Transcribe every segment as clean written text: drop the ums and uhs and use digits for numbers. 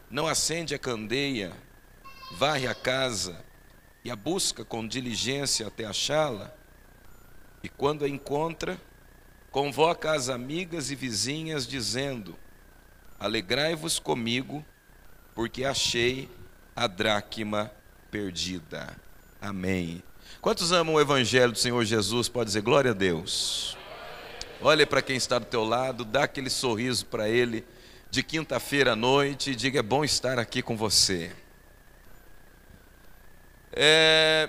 não acende a candeia, varre a casa e a busca com diligência até achá-la, e quando a encontra, convoca as amigas e vizinhas, dizendo: alegrai-vos comigo, porque achei a dracma perdida. Amém. Quantos amam o Evangelho do Senhor Jesus? Pode dizer glória a Deus. Olhe para quem está do teu lado, dá aquele sorriso para ele de quinta-feira à noite e diga: é bom estar aqui com você.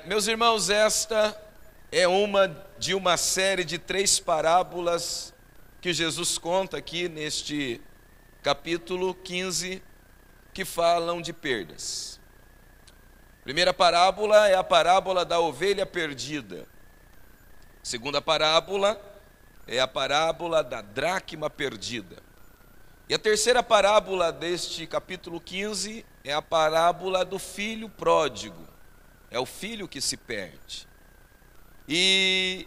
Meus irmãos, esta é uma série de 3 parábolas que Jesus conta aqui neste capítulo 15, que falam de perdas. A primeira parábola é a parábola da ovelha perdida. A segunda parábola é a parábola da dracma perdida. E a terceira parábola deste capítulo 15 é a parábola do filho pródigo. É o filho que se perde. E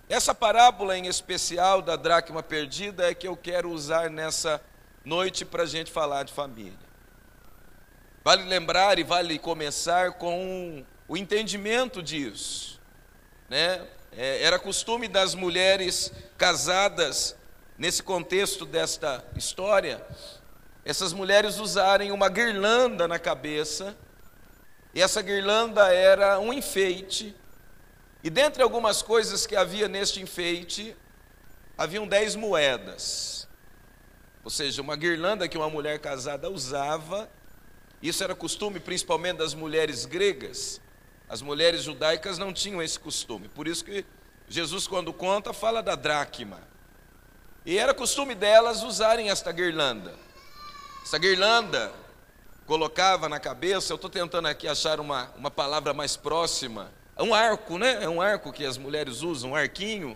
essa parábola em especial da dracma perdida é que eu quero usar nessa noite para a gente falar de família. Vale lembrar e vale começar com o entendimento disso, né? Era costume das mulheres casadas, nesse contexto desta história, essas mulheres usarem uma guirlanda na cabeça, e essa guirlanda era um enfeite, e dentre algumas coisas que havia neste enfeite, haviam 10 moedas, ou seja, uma guirlanda que uma mulher casada usava. Isso era costume principalmente das mulheres gregas. As mulheres judaicas não tinham esse costume, por isso que Jesus, quando conta, fala da dracma. E era costume delas usarem esta guirlanda. Essa guirlanda colocava na cabeça, eu estou tentando aqui achar uma palavra mais próxima, um arco, né? É um arco que as mulheres usam, um arquinho.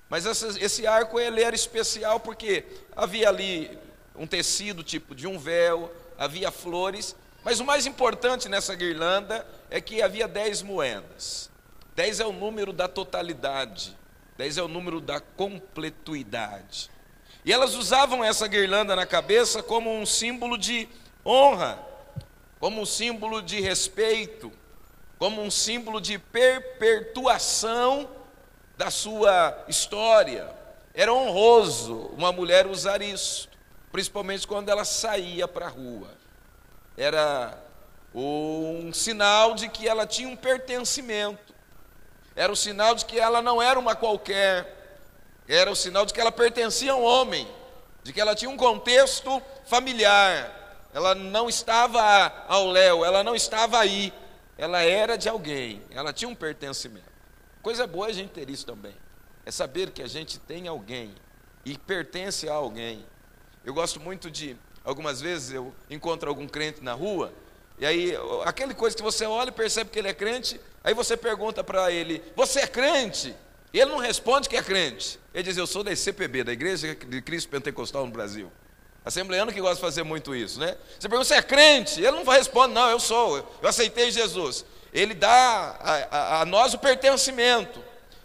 Mas esse arco ele era especial porque havia ali um tecido tipo de um véu, havia flores, mas o mais importante nessa guirlanda é que havia 10 moedas. 10 é o número da totalidade, 10 é o número da completuidade. E elas usavam essa guirlanda na cabeça como um símbolo de honra, como um símbolo de respeito, como um símbolo de perpetuação da sua história. Era honroso uma mulher usar isso, principalmente quando ela saía para a rua. Era um sinal de que ela tinha um pertencimento, era o sinal de que ela não era uma qualquer, era o sinal de que ela pertencia a um homem, de que ela tinha um contexto familiar, ela não estava ao léu, ela não estava aí, ela era de alguém, ela tinha um pertencimento. Coisa boa a gente ter isso também, é saber que a gente tem alguém e pertence a alguém. Eu gosto muito de, algumas vezes eu encontro algum crente na rua, e aí aquela coisa que você olha e percebe que ele é crente, aí você pergunta para ele: você é crente? E ele não responde que é crente, ele diz: eu sou da ICPB, da Igreja de Cristo Pentecostal no Brasil. Assembleano que gosta de fazer muito isso, né? Você pergunta: você é crente? Ele não vai responder: não, eu sou, eu aceitei Jesus. Ele dá a nós o pertencimento.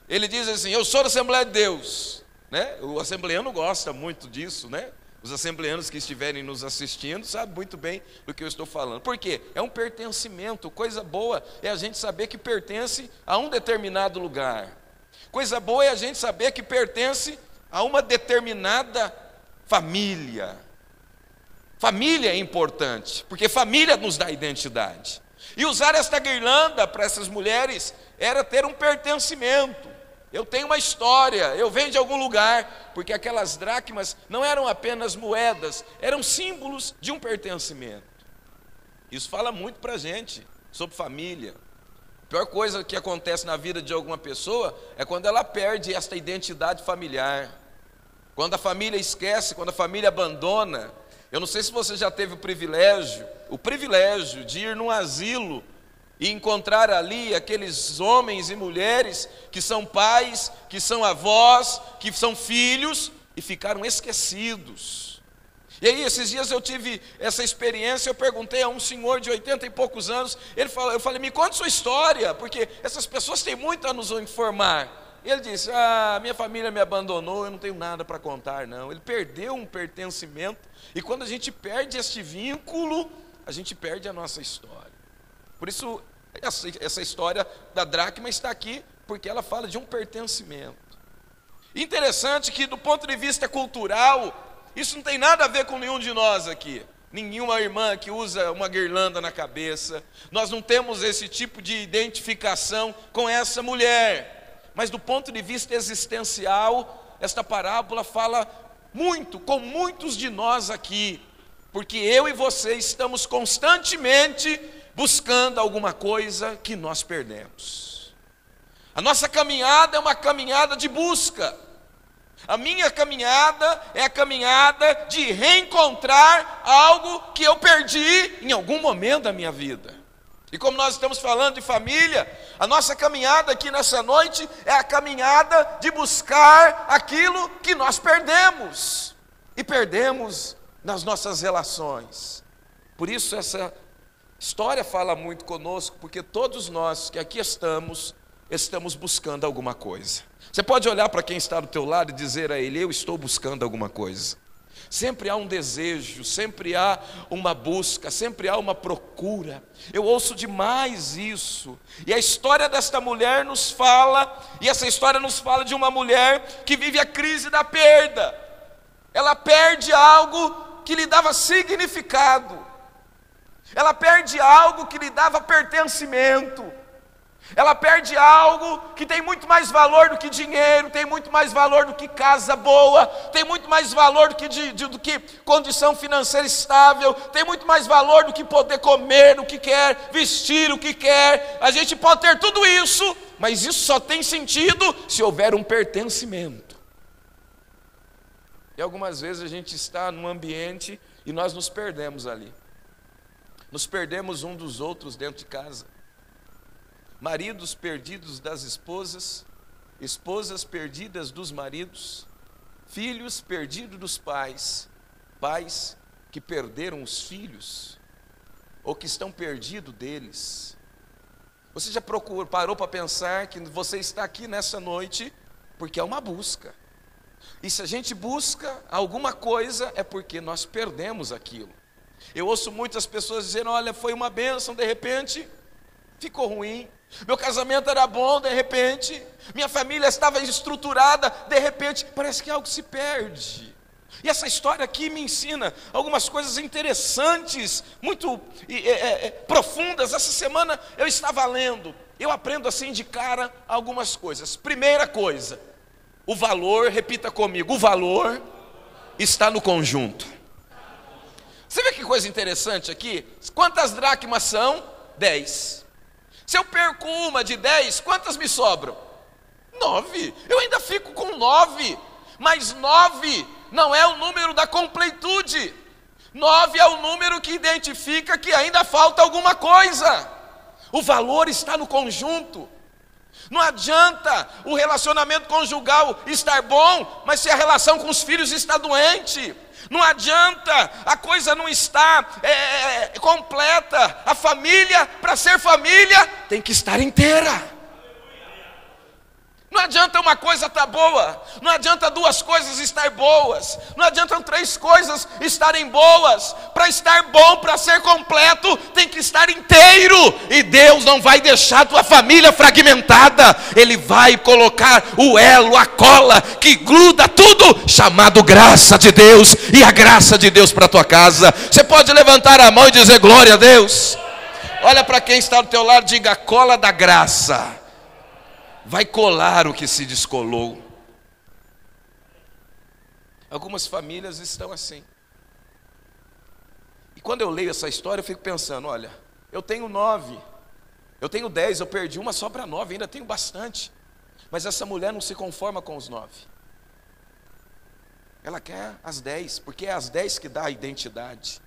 Ele diz assim: eu sou da Assembleia de Deus, né? O assembleano gosta muito disso, né? Os assembleanos que estiverem nos assistindo sabem muito bem do que eu estou falando. Por quê? É um pertencimento. Coisa boa é a gente saber que pertence a um determinado lugar. Coisa boa é a gente saber que pertence a uma determinada família. Família é importante, porque família nos dá identidade. E usar esta guirlanda para essas mulheres era ter um pertencimento. Eu tenho uma história, eu venho de algum lugar, porque aquelas dracmas não eram apenas moedas, eram símbolos de um pertencimento. Isso fala muito para a gente sobre família. A pior coisa que acontece na vida de alguma pessoa é quando ela perde esta identidade familiar. Quando a família esquece, quando a família abandona. Eu não sei se você já teve o privilégio de ir num asilo e encontrar ali aqueles homens e mulheres que são pais, que são avós, que são filhos e ficaram esquecidos. E aí esses dias eu tive essa experiência, eu perguntei a um senhor de 80 e poucos anos, eu falei: me conte sua história, porque essas pessoas têm muito a nos informar. E ele disse: minha família me abandonou, eu não tenho nada para contar não. Ele perdeu um pertencimento, e quando a gente perde este vínculo, a gente perde a nossa história. Por isso, essa história da dracma está aqui, porque ela fala de um pertencimento. Interessante que, do ponto de vista cultural, isso não tem nada a ver com nenhum de nós aqui. Nenhuma irmã que usa uma guirlanda na cabeça. Nós não temos esse tipo de identificação com essa mulher. Mas do ponto de vista existencial, esta parábola fala muito com muitos de nós aqui. Porque eu e você estamos constantemente buscando alguma coisa que nós perdemos. A nossa caminhada é uma caminhada de busca. A minha caminhada é a caminhada de reencontrar algo que eu perdi em algum momento da minha vida. E como nós estamos falando de família, a nossa caminhada aqui nessa noite é a caminhada de buscar aquilo que nós perdemos. E perdemos nas nossas relações. Por isso essa história fala muito conosco, porque todos nós que aqui estamos buscando alguma coisa. Você pode olhar para quem está do teu lado e dizer a ele: eu estou buscando alguma coisa. Sempre há um desejo, sempre há uma busca, sempre há uma procura. Eu ouço demais isso. E a história desta mulher nos fala, e essa história nos fala de uma mulher que vive a crise da perda. Ela perde algo que lhe dava significado. Ela perde algo que lhe dava pertencimento. Ela perde algo que tem muito mais valor do que dinheiro, tem muito mais valor do que casa boa, tem muito mais valor do que condição financeira estável, tem muito mais valor do que poder comer o que quer, vestir o que quer. A gente pode ter tudo isso, mas isso só tem sentido se houver um pertencimento. E algumas vezes a gente está num ambiente e nós nos perdemos ali. Nos perdemos um dos outros dentro de casa. Maridos perdidos das esposas, esposas perdidas dos maridos, filhos perdidos dos pais, pais que perderam os filhos, ou que estão perdidos deles. Você já parou para pensar que você está aqui nessa noite porque é uma busca. E se a gente busca alguma coisa, é porque nós perdemos aquilo. Eu ouço muitas pessoas dizendo: olha, foi uma bênção, de repente ficou ruim. Meu casamento era bom, de repente minha família estava estruturada, de repente parece que algo se perde. E essa história aqui me ensina algumas coisas interessantes, muito profundas. Essa semana eu estava lendo, eu aprendo assim de cara algumas coisas. Primeira coisa, o valor, repita comigo, o valor está no conjunto. Você vê que coisa interessante aqui? Quantas dracmas são? 10. Se eu perco uma de 10, quantas me sobram? 9. Eu ainda fico com 9. Mas 9 não é o número da completude. 9 é o número que identifica que ainda falta alguma coisa. O valor está no conjunto. Não adianta o relacionamento conjugal estar bom, mas se a relação com os filhos está doente. Não adianta, a coisa não está completa. A família, para ser família, tem que estar inteira. Não adianta uma coisa estar boa, não adianta duas coisas estar boas, não adiantam 3 coisas estarem boas. Para estar bom, para ser completo, tem que estar inteiro. E Deus não vai deixar a tua família fragmentada. Ele vai colocar o elo, a cola que gruda tudo, chamado graça de Deus. E a graça de Deus para a tua casa. Você pode levantar a mão e dizer glória a Deus. Olha para quem está do teu lado, diga: a cola da graça vai colar o que se descolou. Algumas famílias estão assim. E quando eu leio essa história, eu fico pensando: olha, eu tenho 9, eu tenho 10, eu perdi uma, sobra 9, ainda tenho bastante. Mas essa mulher não se conforma com os 9. Ela quer as 10, porque é as 10 que dá a identidade.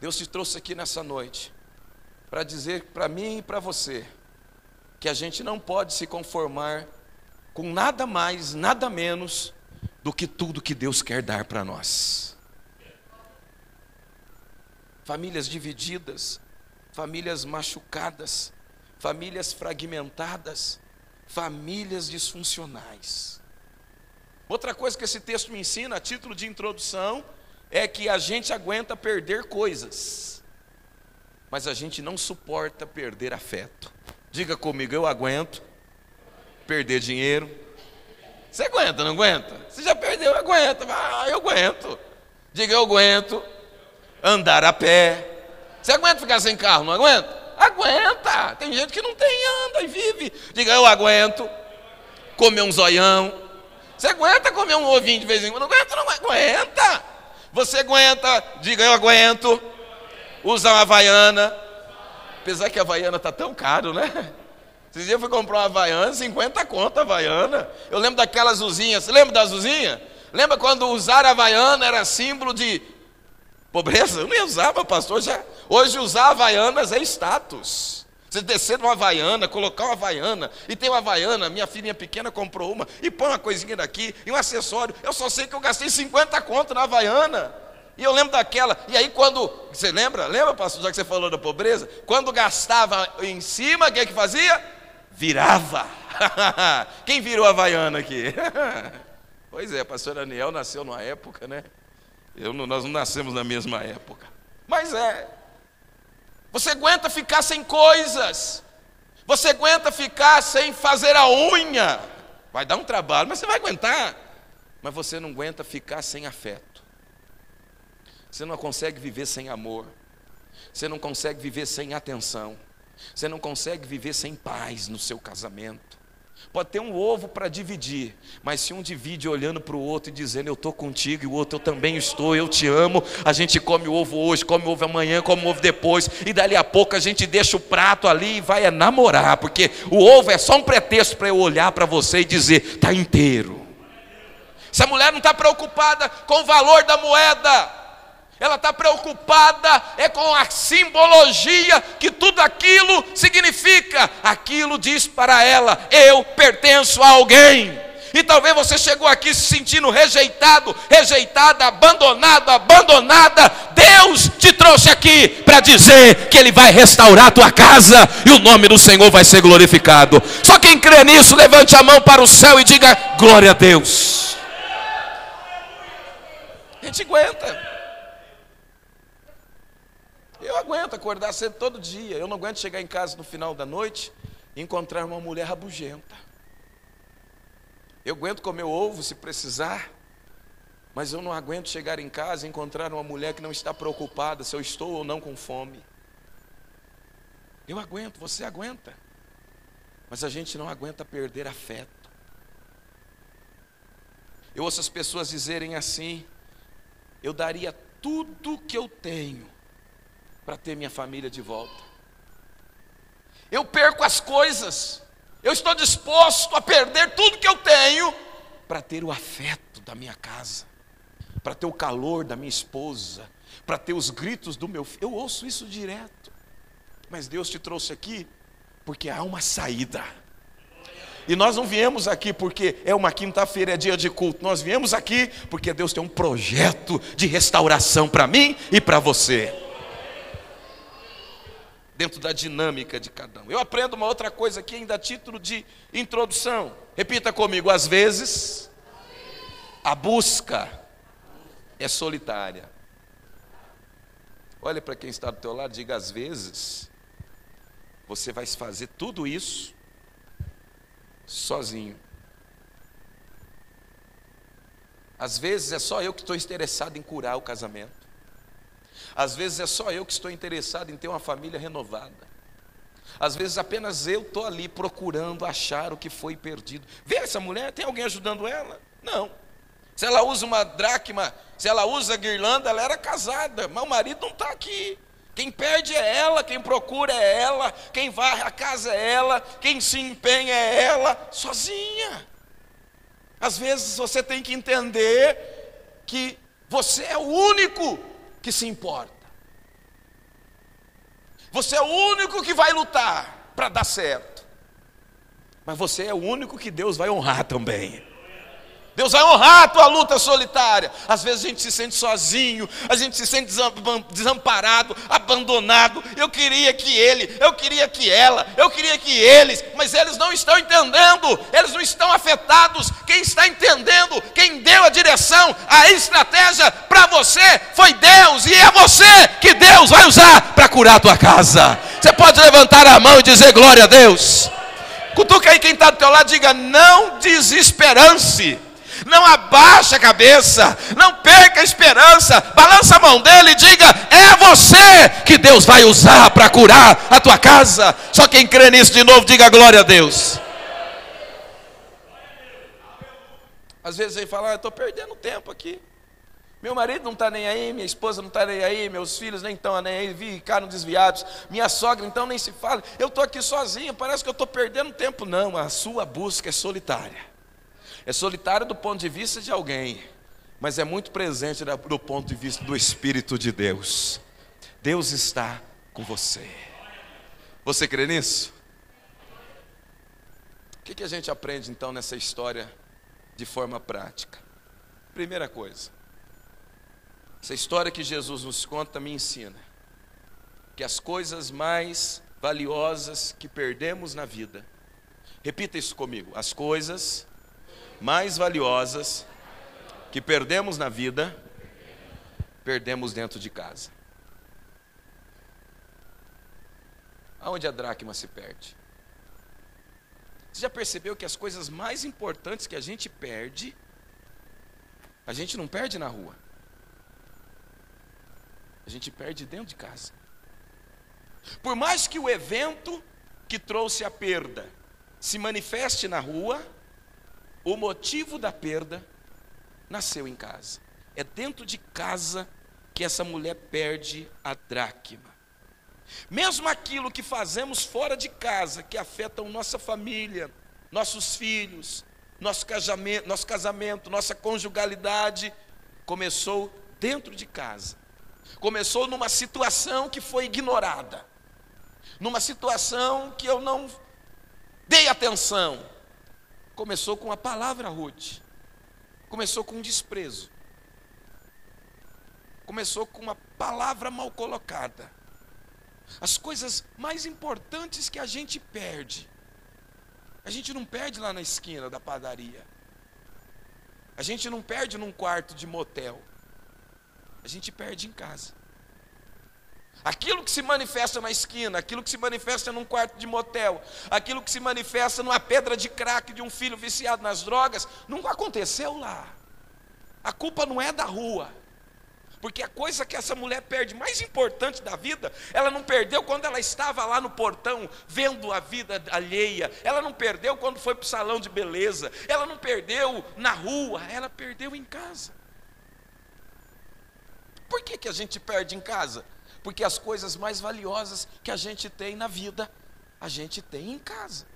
Deus te trouxe aqui nessa noite para dizer para mim e para você que a gente não pode se conformar com nada mais, nada menos do que tudo que Deus quer dar para nós. Famílias divididas, famílias machucadas, famílias fragmentadas, famílias disfuncionais. Outra coisa que esse texto me ensina, a título de introdução, é que a gente aguenta perder coisas, mas a gente não suporta perder afeto. Diga comigo, eu aguento perder dinheiro. Você aguenta, não aguenta? Você já perdeu, aguenta. Eu aguento. Diga, eu aguento andar a pé. Você aguenta ficar sem carro, não aguenta? Aguenta. Tem gente que não tem, anda e vive. Diga, eu aguento comer um zoião. Você aguenta comer um ovinho de vez em quando? Não aguenta, não aguenta. Você aguenta, diga, eu aguento usar uma Havaiana. Apesar que a Havaiana está tão caro, né? Esses dias eu fui comprar uma Havaiana, 50 conto a Havaiana. Eu lembro daquelas azulzinhas. Você lembra da azulzinha? Lembra quando usar a Havaiana era símbolo de pobreza? Eu nem usava, pastor. Hoje usar Havaianas é status. Você descer numa Havaiana, colocar uma Havaiana, e tem uma Havaiana, minha filhinha pequena comprou uma, e põe uma coisinha daqui, e um acessório. Eu só sei que eu gastei 50 conto na Havaiana. E eu lembro daquela, e aí quando, você lembra, pastor, já que você falou da pobreza? Quando gastava em cima, o que é que fazia? Virava. Quem virou a Havaiana aqui? Pois é, pastor Aniel nasceu numa época, né? Nós não nascemos na mesma época. Mas você aguenta ficar sem coisas. Você aguenta ficar sem fazer a unha. Vai dar um trabalho, mas você vai aguentar. Mas você não aguenta ficar sem afeto. Você não consegue viver sem amor. Você não consegue viver sem atenção. Você não consegue viver sem paz no seu casamento. Pode ter um ovo para dividir, mas se um divide olhando para o outro e dizendo eu estou contigo, e o outro eu também estou, eu te amo, a gente come o ovo hoje, come o ovo amanhã, come o ovo depois, e dali a pouco a gente deixa o prato ali e vai namorar, porque o ovo é só um pretexto para eu olhar para você e dizer, está inteiro. Essa mulher não está preocupada com o valor da moeda, ela está preocupada com a simbologia que tudo aquilo significa. Aquilo diz para ela, eu pertenço a alguém. E talvez você chegou aqui se sentindo rejeitado, rejeitada, abandonado, abandonada. Deus te trouxe aqui para dizer que Ele vai restaurar a tua casa e o nome do Senhor vai ser glorificado. Só quem crê nisso, levante a mão para o céu e diga, glória a Deus. A gente aguenta. Eu aguento acordar cedo todo dia. Eu não aguento chegar em casa no final da noite e encontrar uma mulher rabugenta. Eu aguento comer ovo se precisar, mas eu não aguento chegar em casa e encontrar uma mulher que não está preocupada se eu estou ou não com fome. Eu aguento, você aguenta, mas a gente não aguenta perder afeto. Eu ouço as pessoas dizerem assim, eu daria tudo que eu tenho para ter minha família de volta. Eu perco as coisas, eu estou disposto a perder tudo que eu tenho para ter o afeto da minha casa, para ter o calor da minha esposa, para ter os gritos do meu filho. Eu ouço isso direto. Mas Deus te trouxe aqui porque há uma saída. E nós não viemos aqui porque é uma quinta-feira, é dia de culto. Nós viemos aqui porque Deus tem um projeto de restauração para mim e para você, dentro da dinâmica de cada um. Eu aprendo uma outra coisa aqui, ainda a título de introdução. Repita comigo, às vezes a busca é solitária. Olha para quem está do teu lado e diga, às vezes você vai fazer tudo isso sozinho. Às vezes é só eu que estou interessado em curar o casamento. Às vezes é só eu que estou interessado em ter uma família renovada. Às vezes apenas eu estou ali procurando achar o que foi perdido. Vê essa mulher, tem alguém ajudando ela? Não. Se ela usa uma dracma, se ela usa guirlanda, ela era casada, mas o marido não está aqui. Quem perde é ela, quem procura é ela, quem varre a casa é ela, quem se empenha é ela, sozinha. Às vezes você tem que entender que você é o único que se importa. Você é o único que vai lutar para dar certo. Mas você é o único que Deus vai honrar também. Deus vai honrar a tua luta solitária. Às vezes a gente se sente sozinho, a gente se sente desamparado, abandonado. Eu queria que ele, eu queria que ela, eu queria que eles, mas eles não estão entendendo, eles não estão afetados. Quem está entendendo, quem deu a direção, a estratégia para você foi Deus, e é você que Deus vai usar para curar a tua casa. Você pode levantar a mão e dizer glória a Deus. Cutuca aí quem está do teu lado, diga: não desesperance. Não abaixe a cabeça, não perca a esperança, balança a mão dele e diga: é você que Deus vai usar para curar a tua casa. Só quem crê nisso de novo, diga glória a Deus. Às vezes ele fala: eu estou perdendo tempo aqui, meu marido não está nem aí, minha esposa não está nem aí, meus filhos nem estão nem aí, ficaram desviados, minha sogra então nem se fala, eu estou aqui sozinho, parece que eu estou perdendo tempo. Não, a sua busca é solitária. É solitário do ponto de vista de alguém, mas é muito presente do ponto de vista do Espírito de Deus. Deus está com você. Você crê nisso? O que a gente aprende então nessa história de forma prática? Primeira coisa, essa história que Jesus nos conta me ensina que as coisas mais valiosas que perdemos na vida, repita isso comigo, as coisas mais valiosas que perdemos na vida, perdemos dentro de casa. Aonde a dracma se perde? Você já percebeu que as coisas mais importantes que a gente perde, a gente não perde na rua, a gente perde dentro de casa. Por mais que o evento que trouxe a perda se manifeste na rua, o motivo da perda nasceu em casa. É dentro de casa que essa mulher perde a dracma. Mesmo aquilo que fazemos fora de casa, que afetam nossa família, nossos filhos, nosso casamento, nossa conjugalidade, começou dentro de casa. Começou numa situação que foi ignorada, numa situação que eu não dei atenção. Começou com a palavra rude, começou com um desprezo, começou com uma palavra mal colocada. As coisas mais importantes que a gente não perde lá na esquina da padaria, a gente não perde num quarto de motel, a gente perde em casa. Aquilo que se manifesta na esquina, aquilo que se manifesta num quarto de motel, aquilo que se manifesta numa pedra de crack de um filho viciado nas drogas, não aconteceu lá. A culpa não é da rua, porque a coisa que essa mulher perde mais importante da vida, ela não perdeu quando ela estava lá no portão vendo a vida alheia, ela não perdeu quando foi para o salão de beleza, ela não perdeu na rua, ela perdeu em casa. Por que a gente perde em casa? Porque as coisas mais valiosas que a gente tem na vida, a gente tem em casa.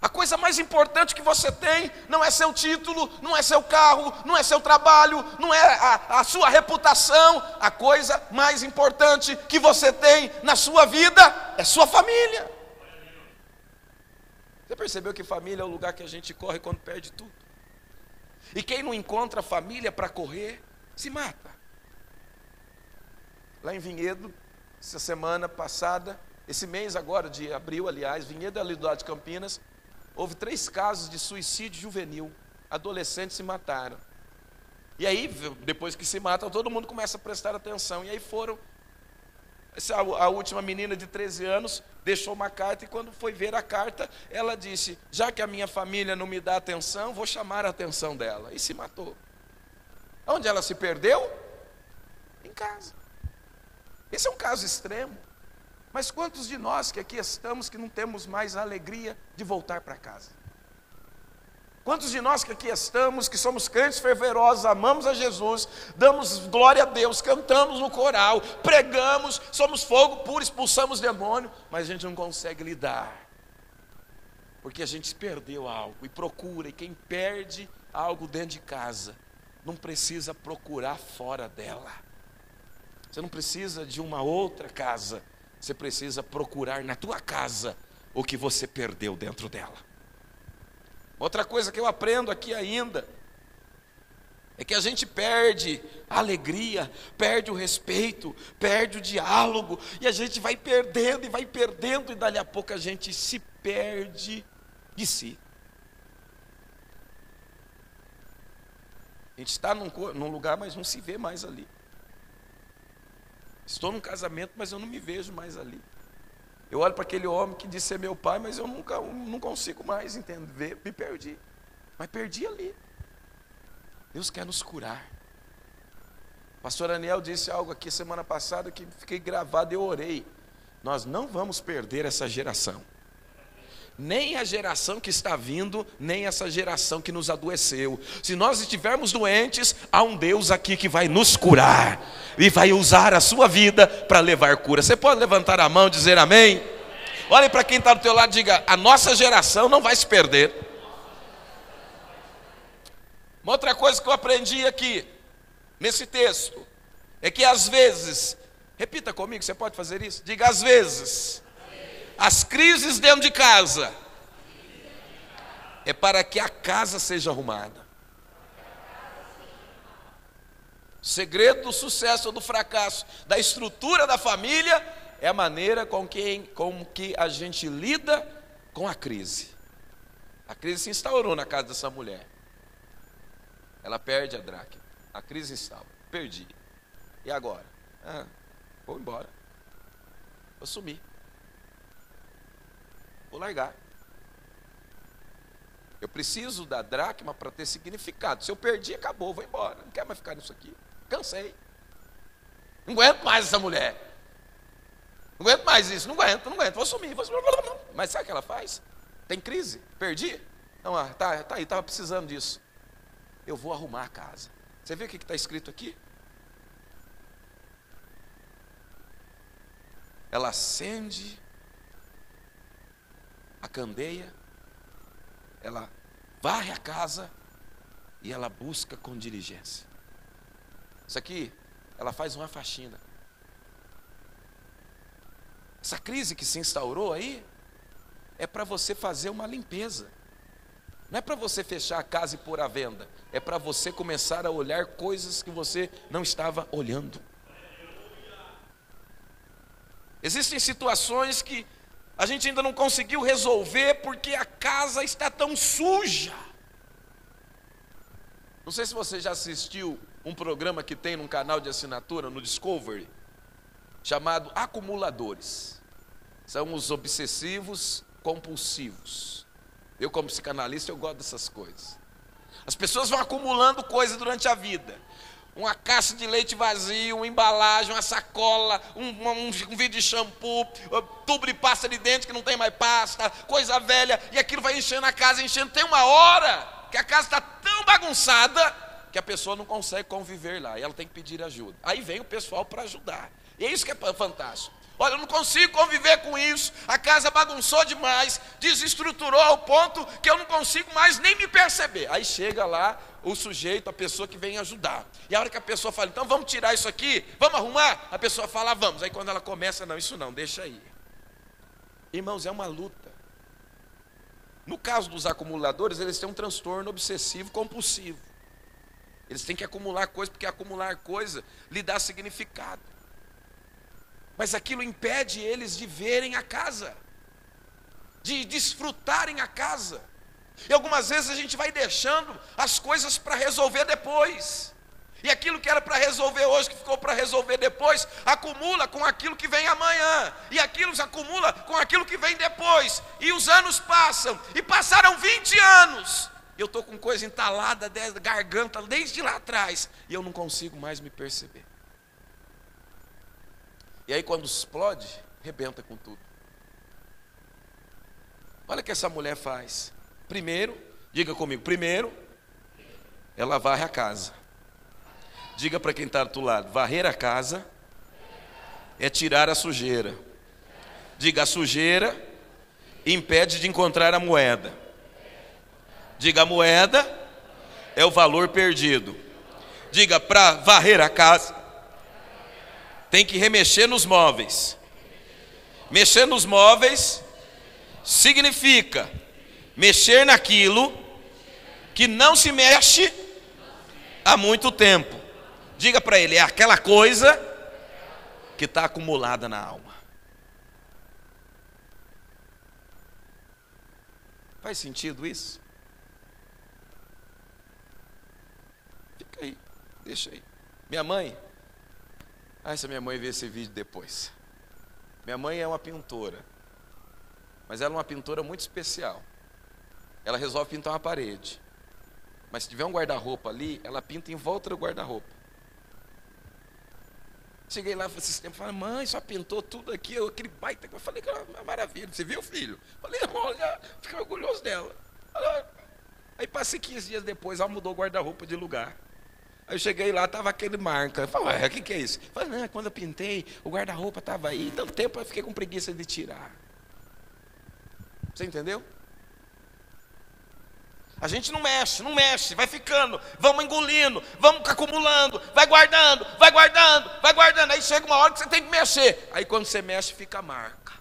A coisa mais importante que você tem não é seu título, não é seu carro, não é seu trabalho, não é a sua reputação. A coisa mais importante que você tem na sua vida é sua família. Você percebeu que família é o lugar que a gente corre quando perde tudo? E quem não encontra família para correr, se mata. Lá em Vinhedo, essa semana passada, esse mês agora de abril, aliás, Vinhedo ali do lado de Campinas, houve 3 casos de suicídio juvenil. Adolescentes se mataram. E aí, depois que se matam, todo mundo começa a prestar atenção. E aí foram, a última menina de 13 anos deixou uma carta, e quando foi ver a carta, ela disse: já que a minha família não me dá atenção, vou chamar a atenção dela. E se matou. Onde ela se perdeu? Em casa. Esse é um caso extremo, mas quantos de nós que aqui estamos que não temos mais a alegria de voltar para casa? Quantos de nós que aqui estamos, que somos crentes fervorosos, amamos a Jesus, damos glória a Deus, cantamos no coral, pregamos, somos fogo puro, expulsamos demônio, mas a gente não consegue lidar, porque a gente perdeu algo e procura, e quem perde algo dentro de casa, não precisa procurar fora dela. Você não precisa de uma outra casa, você precisa procurar na tua casa o que você perdeu dentro dela. Outra coisa que eu aprendo aqui ainda é que a gente perde a alegria, perde o respeito, perde o diálogo, e a gente vai perdendo, e dali a pouco a gente se perde de si. A gente está num lugar, mas não se vê mais ali. Estou num casamento, mas eu não me vejo mais ali. Eu olho para aquele homem que disse ser meu pai, mas eu não consigo mais entender, me perdi. Mas perdi ali. Deus quer nos curar. O pastor Aniel disse algo aqui semana passada que fiquei gravado, eu orei. Nós não vamos perder essa geração. Nem a geração que está vindo, nem essa geração que nos adoeceu. Se nós estivermos doentes, há um Deus aqui que vai nos curar e vai usar a sua vida para levar cura. Você pode levantar a mão e dizer amém? Olhe para quem está do teu lado e diga: a nossa geração não vai se perder. Uma outra coisa que eu aprendi aqui, nesse texto, é que às vezes, repita comigo, você pode fazer isso? Diga: às vezes, as crises dentro de casa é para que a casa seja arrumada. O segredo do sucesso ou do fracasso da estrutura da família é a maneira com que a gente lida com a crise. A crise se instaurou na casa dessa mulher. Ela perde a dracma. A crise instaura. Perdi. E agora? Vou embora. Vou sumir. Vou largar. Eu preciso da dracma para ter significado. Se eu perdi, acabou, vou embora. Não quero mais ficar nisso aqui. Cansei. Não aguento mais essa mulher. Não aguento mais isso. Não aguento. Vou sumir. Mas sabe o que ela faz? Tem crise? Perdi? Não, tá aí, estava precisando disso. Eu vou arrumar a casa. Você vê o que está escrito aqui? Ela acende a candeia, ela varre a casa e ela busca com diligência. Isso aqui, ela faz uma faxina. Essa crise que se instaurou aí é para você fazer uma limpeza. Não é para você fechar a casa e pôr à venda. É para você começar a olhar coisas que você não estava olhando. Existem situações que a gente ainda não conseguiu resolver porque a casa está tão suja. Não sei se você já assistiu um programa que tem num canal de assinatura, no Discovery, chamado Acumuladores. São os obsessivos compulsivos. Eu, como psicanalista, eu gosto dessas coisas. As pessoas vão acumulando coisas durante a vida. Uma caixa de leite vazio, uma embalagem, uma sacola, um vidro de shampoo, tubo de pasta de dente que não tem mais pasta, coisa velha, e aquilo vai enchendo a casa, enchendo. Tem uma hora que a casa está tão bagunçada que a pessoa não consegue conviver lá, e ela tem que pedir ajuda. Aí vem o pessoal para ajudar. E é isso que é fantástico. Olha, eu não consigo conviver com isso, a casa bagunçou demais, desestruturou ao ponto que eu não consigo mais nem me perceber. Aí chega lá o sujeito, a pessoa que vem ajudar. E a hora que a pessoa fala, então vamos tirar isso aqui, vamos arrumar? A pessoa fala, vamos. Aí quando ela começa, não, isso não, deixa aí. Irmãos, é uma luta. No caso dos acumuladores, eles têm um transtorno obsessivo compulsivo. Eles têm que acumular coisa, porque acumular coisa lhe dá significado. Mas aquilo impede eles de verem a casa, de desfrutarem a casa. E algumas vezes a gente vai deixando as coisas para resolver depois. E aquilo que era para resolver hoje, que ficou para resolver depois, acumula com aquilo que vem amanhã. E aquilo se acumula com aquilo que vem depois. E os anos passam, e passaram 20 anos. E eu estou com coisa entalada da garganta desde lá atrás. E eu não consigo mais me perceber. E aí quando explode, rebenta com tudo. Olha o que essa mulher faz. Primeiro, diga comigo, primeiro, ela varre a casa. Diga para quem está do teu lado, varrer a casa é tirar a sujeira. Diga, a sujeira impede de encontrar a moeda. Diga, a moeda é o valor perdido. Diga, para varrer a casa, tem que remexer nos móveis. Mexer nos móveis significa mexer naquilo que não se mexe há muito tempo. Diga para ele, é aquela coisa que está acumulada na alma. Faz sentido isso? Fica aí, deixa aí. Minha mãe, se a minha mãe ver esse vídeo depois. Minha mãe é uma pintora, mas ela é uma pintora muito especial. Ela resolve pintar uma parede, mas se tiver um guarda-roupa ali, ela pinta em volta do guarda-roupa. Cheguei lá esses tempos, falei, mãe, só pintou tudo aqui, aquele baita. Eu falei, que era uma maravilha, você viu, filho? Falei, olha, fiquei orgulhoso dela. Aí passei 15 dias depois, ela mudou o guarda-roupa de lugar. Aí eu cheguei lá, estava aquele marca. Eu falei, o que é isso? Eu falei, não, quando eu pintei, o guarda-roupa estava aí. Tanto tempo eu fiquei com preguiça de tirar. Você entendeu? A gente não mexe, vai ficando, vamos engolindo, vamos acumulando, vai guardando. Aí chega uma hora que você tem que mexer. Aí quando você mexe, fica a marca.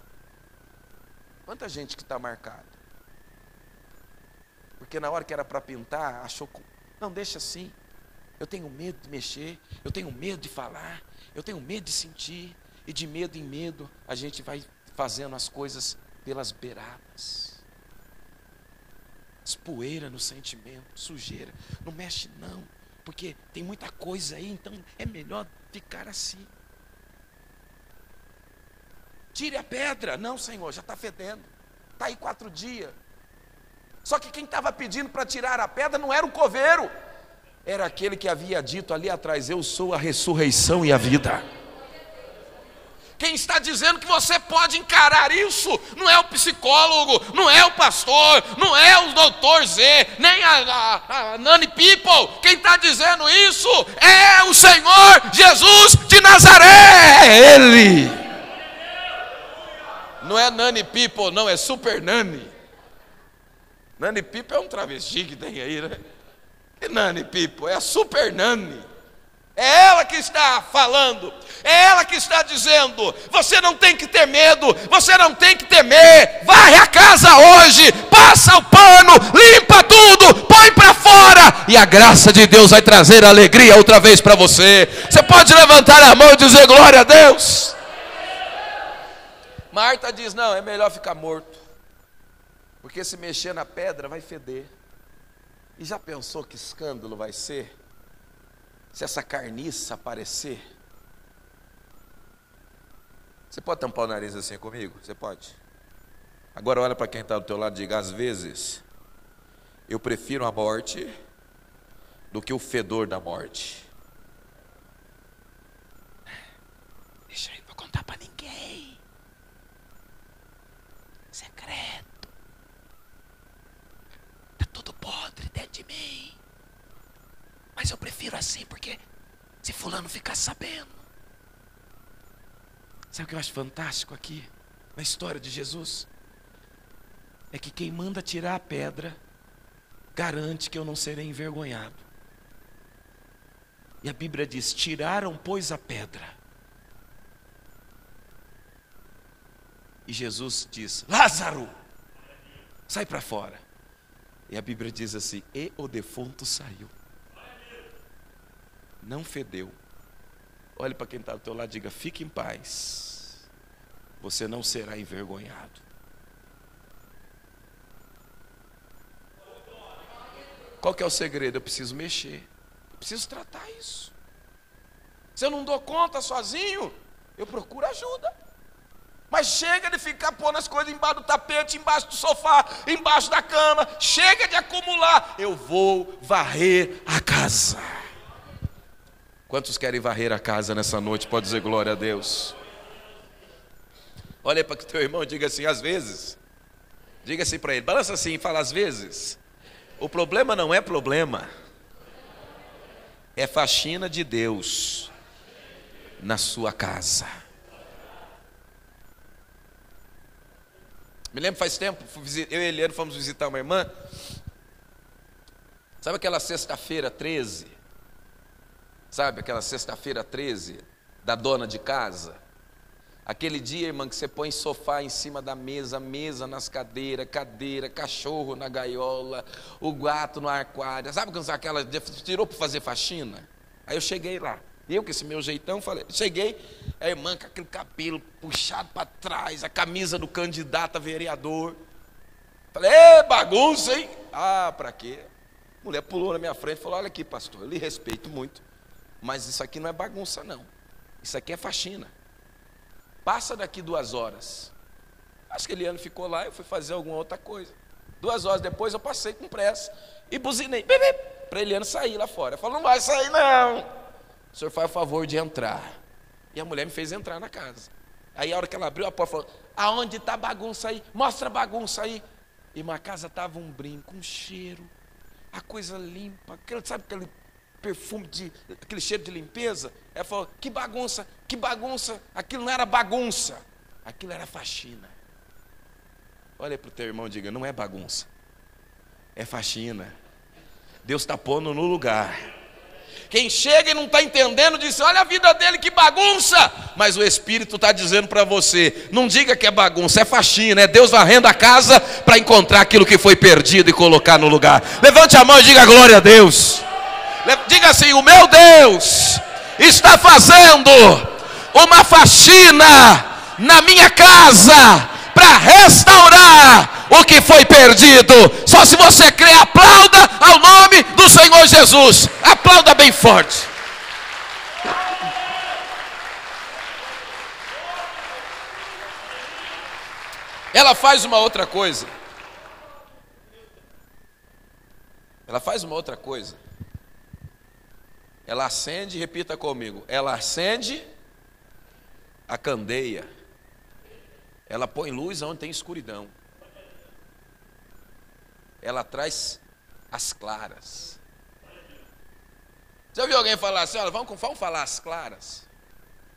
Quanta gente que está marcada? Porque na hora que era para pintar, achou, não, deixa assim. Eu tenho medo de mexer, eu tenho medo de falar, eu tenho medo de sentir, e de medo em medo a gente vai fazendo as coisas pelas beiradas. Poeira no sentimento, sujeira. Não mexe não, porque tem muita coisa aí, então é melhor ficar assim. Tire a pedra. Não, Senhor, já está fedendo, está aí 4 dias. Só que quem estava pedindo para tirar a pedra não era o coveiro, era aquele que havia dito ali atrás, eu sou a ressurreição e a vida. Quem está dizendo que você pode encarar isso não é o psicólogo, não é o pastor, não é o doutor Z, nem a Nani People. Quem está dizendo isso é o Senhor Jesus de Nazaré, é Ele. Não é Nani People, não, é Super Nani. Nani People é um travesti que tem aí, né? E Nani People é a Super Nani. É ela que está falando, é ela que está dizendo, você não tem que ter medo, você não tem que temer, varre a casa hoje, passa o pano, limpa tudo, põe para fora, e a graça de Deus vai trazer alegria outra vez para você. Você pode levantar a mão e dizer glória a Deus. Marta diz, não, é melhor ficar morto, porque se mexer na pedra vai feder. E já pensou que escândalo vai ser? Se essa carniça aparecer. Você pode tampar o nariz assim comigo? Você pode? Agora olha para quem está do teu lado e diga, às vezes, eu prefiro a morte do que o fedor da morte. Deixa aí, não vou contar para ninguém. Secreto. Está tudo podre dentro de mim. Mas eu prefiro assim, porque se fulano ficar sabendo. Sabe o que eu acho fantástico aqui, na história de Jesus? É que quem manda tirar a pedra, garante que eu não serei envergonhado. E a Bíblia diz, tiraram, pois, a pedra. E Jesus diz, Lázaro, sai para fora. E a Bíblia diz assim, e o defunto saiu. Não fedeu. Olhe para quem está do teu lado e diga, fique em paz, você não será envergonhado. Qual que é o segredo? Eu preciso mexer, eu preciso tratar isso. Se eu não dou conta sozinho, eu procuro ajuda. Mas chega de ficar pondo as coisas embaixo do tapete, embaixo do sofá, embaixo da cama. Chega de acumular. Eu vou varrer a casa. Quantos querem varrer a casa nessa noite? Pode dizer glória a Deus. Olha para o teu irmão e diga assim, às vezes. Diga assim para ele, balança assim e fala, às vezes. O problema não é problema. É faxina de Deus na sua casa. Me lembro faz tempo, eu e Eliane fomos visitar uma irmã. Sabe aquela sexta-feira 13? Sabe aquela sexta-feira 13 da dona de casa? Aquele dia, irmã, que você põe sofá em cima da mesa, mesa nas cadeiras, cadeira, cachorro na gaiola, o gato no aquário. Sabe quando aquela tirou para fazer faxina? Aí eu cheguei lá. Eu, com esse meu jeitão, cheguei, a irmã com aquele cabelo puxado para trás, a camisa do candidato a vereador. Falei, bagunça, hein? Ah, para quê? A mulher pulou na minha frente e falou, olha aqui, pastor, eu lhe respeito muito, mas isso aqui não é bagunça, não. Isso aqui é faxina. Passa daqui 2 horas. Acho que Eliane ficou lá, eu fui fazer alguma outra coisa. 2 horas depois eu passei com pressa e buzinei, para Eliane sair lá fora. Eu falei, não vai sair não. O senhor faz o favor de entrar. E a mulher me fez entrar na casa. Aí a hora que ela abriu a porta, falou, aonde está a bagunça aí? Mostra a bagunça aí. E uma casa estava um brinco, um cheiro, a coisa limpa, sabe aquele perfume, aquele cheiro de limpeza? Ela falou, que bagunça, aquilo não era bagunça, aquilo era faxina. Olha para o teu irmão e diga, não é bagunça, é faxina. Deus está pondo no lugar. Quem chega e não está entendendo, diz, olha a vida dele, que bagunça. Mas o Espírito está dizendo para você, não diga que é bagunça, é faxina, é Deus varrendo a casa para encontrar aquilo que foi perdido e colocar no lugar. Levante a mão e diga glória a Deus. Diga assim, o meu Deus está fazendo uma faxina na minha casa para restaurar o que foi perdido. Só se você crê, aplauda ao nome do Senhor Jesus. Aplauda bem forte. Ela faz uma outra coisa. Ela acende, repita comigo. Ela acende a candeia. Ela põe luz onde tem escuridão. Ela traz as claras. Já viu alguém falar assim, olha, vamos falar as claras?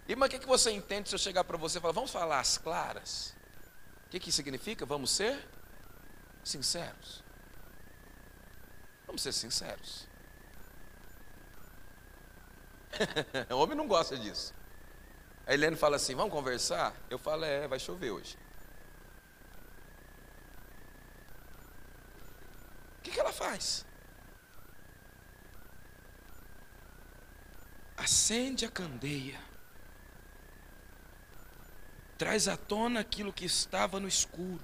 E mas o que você entende se eu chegar para você e falar, vamos falar as claras? O que significa? Vamos ser sinceros. Vamos ser sinceros. O homem não gosta disso. A Helene fala assim, vamos conversar? Eu falo, vai chover hoje. O que ela faz? Acende a candeia. Traz à tona aquilo que estava no escuro.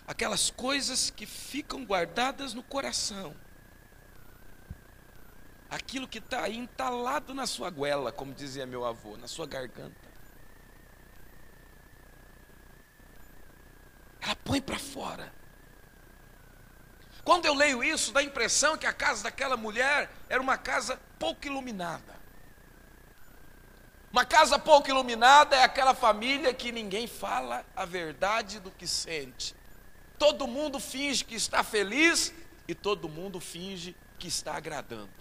Aquelas coisas que ficam guardadas no coração. Aquilo que está aí entalado na sua goela, como dizia meu avô, na sua garganta. Ela põe para fora. Quando eu leio isso, dá a impressão que a casa daquela mulher era uma casa pouco iluminada. Uma casa pouco iluminada é aquela família que ninguém fala a verdade do que sente. Todo mundo finge que está feliz e todo mundo finge que está agradando.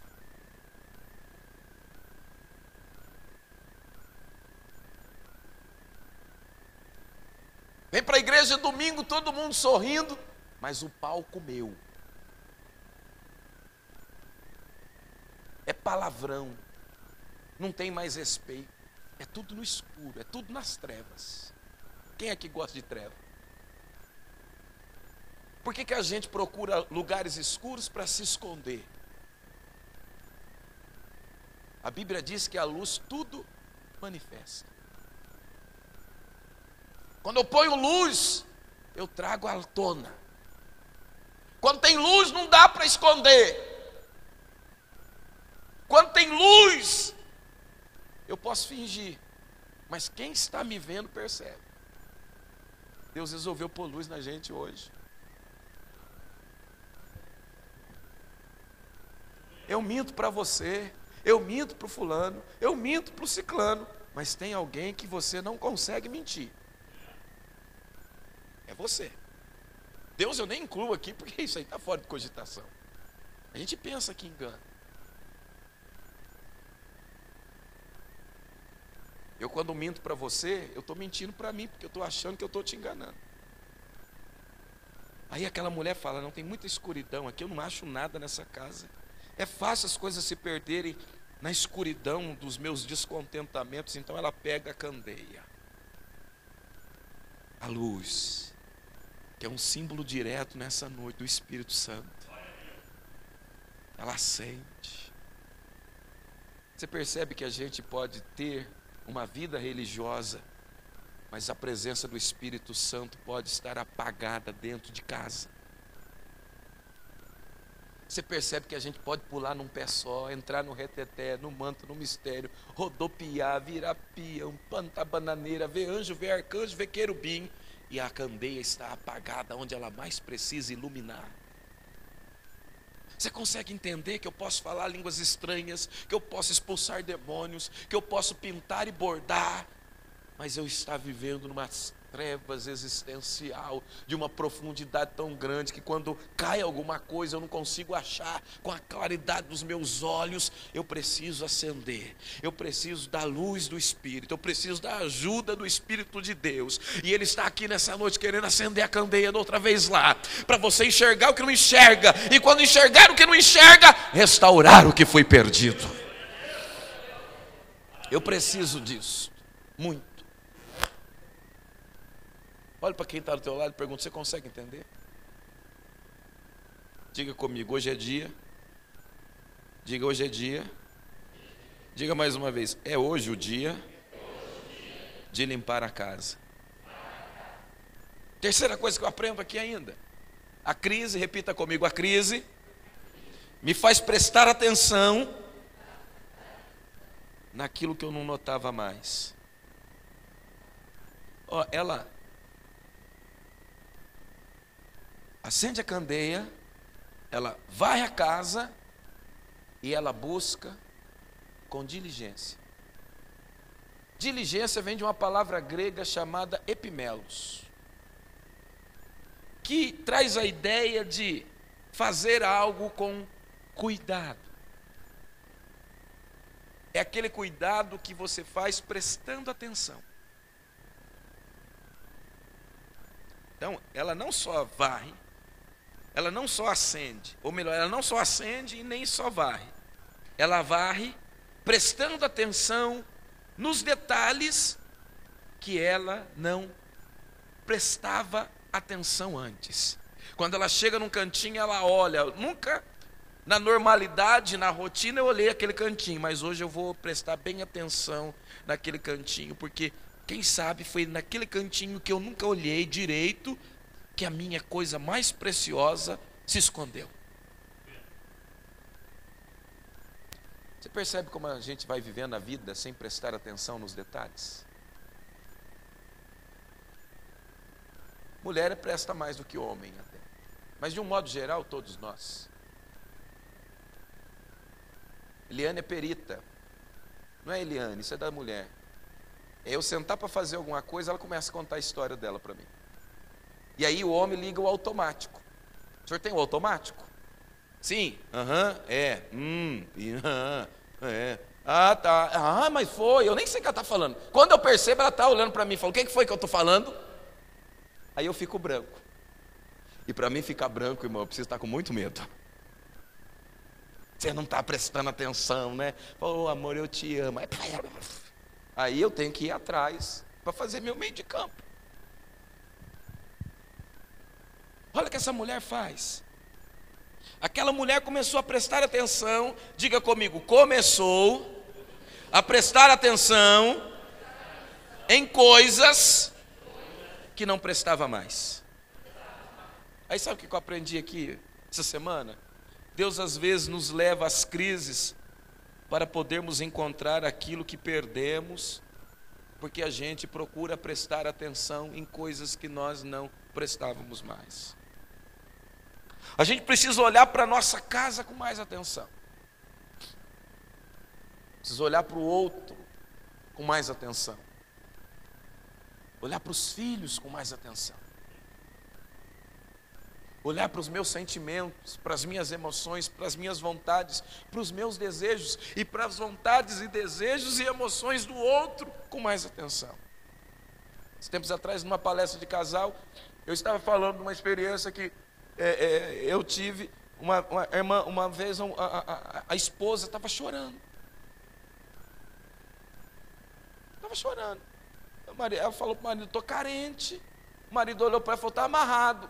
Vem para a igreja domingo, todo mundo sorrindo, mas o pau comeu. É palavrão, não tem mais respeito, é tudo no escuro, é tudo nas trevas. Quem é que gosta de treva? Por que a gente procura lugares escuros para se esconder? A Bíblia diz que a luz tudo manifesta. Quando eu ponho luz, eu trago à tona. Quando tem luz, não dá para esconder. Quando tem luz, eu posso fingir, mas quem está me vendo percebe. Deus resolveu pôr luz na gente hoje. Eu minto para você, eu minto para o fulano, eu minto para o ciclano, mas tem alguém que você não consegue mentir. É você. Deus eu nem incluo aqui, porque isso aí está fora de cogitação. A gente pensa que engana. Eu quando minto para você, eu estou mentindo para mim, porque eu estou achando que eu estou te enganando. Aí aquela mulher fala, não, tem muita escuridão aqui, eu não acho nada nessa casa. É fácil as coisas se perderem. na escuridão dos meus descontentamentos, então ela pega a candeia, a luz, que é um símbolo direto nessa noite do Espírito Santo. Ela acende. Você percebe que a gente pode ter uma vida religiosa, mas a presença do Espírito Santo pode estar apagada dentro de casa. Você percebe que a gente pode pular num pé só, entrar no reteté, no manto, no mistério, rodopiar, virar peão, plantar bananeira, ver anjo, ver arcanjo, ver querubim, e a candeia está apagada onde ela mais precisa iluminar. Você consegue entender que eu posso falar línguas estranhas, que eu posso expulsar demônios, que eu posso pintar e bordar, mas eu estou vivendo numa trevas existencial, de uma profundidade tão grande, que quando cai alguma coisa eu não consigo achar com a claridade dos meus olhos. Eu preciso acender, eu preciso da luz do Espírito, eu preciso da ajuda do Espírito de Deus, e Ele está aqui nessa noite querendo acender a candeia outra vez lá, para você enxergar o que não enxerga, e quando enxergar o que não enxerga, restaurar o que foi perdido. Eu preciso disso, muito. Olha para quem está do teu lado e pergunta: você consegue entender? Diga comigo, hoje é dia. Diga, hoje é dia. Diga mais uma vez, é hoje o dia de limpar a casa. Terceira coisa que eu aprendo aqui ainda: a crise, repita comigo, a crise me faz prestar atenção naquilo que eu não notava mais. Ó, ela acende a candeia, ela varre a casa e ela busca com diligência. Diligência vem de uma palavra grega chamada epimelos, que traz a ideia de fazer algo com cuidado. É aquele cuidado que você faz prestando atenção. Então, ela não só varre, ela não só acende, ou melhor, ela não só acende e nem só varre. Ela varre prestando atenção nos detalhes que ela não prestava atenção antes. Quando ela chega num cantinho, ela olha. Nunca na normalidade, na rotina, eu olhei aquele cantinho, mas hoje eu vou prestar bem atenção naquele cantinho, porque quem sabe foi naquele cantinho que eu nunca olhei direito que a minha coisa mais preciosa se escondeu. Você percebe como a gente vai vivendo a vida sem prestar atenção nos detalhes? Mulher presta mais do que homem até, mas de um modo geral todos nós. Eliane é perita, não é Eliane, isso é da mulher. É eu sentar para fazer alguma coisa, ela começa a contar a história dela para mim. E aí o homem liga o automático. O senhor tem o automático? Sim, é, é. Ah, tá, mas foi, eu nem sei o que ela está falando. Quando eu percebo, ela está olhando para mim e fala: o que foi que eu estou falando? Aí eu fico branco. E para mim ficar branco, irmão, eu preciso estar com muito medo. Você não está prestando atenção, né? Oh, amor, eu te amo. Aí eu tenho que ir atrás para fazer meu meio de campo. Olha o que essa mulher faz. Aquela mulher começou a prestar atenção. Diga comigo, começou a prestar atenção em coisas que não prestava mais. Aí sabe o que eu aprendi aqui essa semana? Deus às vezes nos leva às crises para podermos encontrar aquilo que perdemos, porque a gente procura prestar atenção em coisas que nós não prestávamos mais. A gente precisa olhar para a nossa casa com mais atenção. Precisa olhar para o outro com mais atenção. Olhar para os filhos com mais atenção. Olhar para os meus sentimentos, para as minhas emoções, para as minhas vontades, para os meus desejos e para as vontades e desejos e emoções do outro com mais atenção. Tempos atrás, numa palestra de casal, eu estava falando de uma experiência que eu tive. Uma irmã, uma vez a esposa estava chorando. estava chorando. Ela falou para o marido: estou carente. O marido olhou para ela e falou: está amarrado.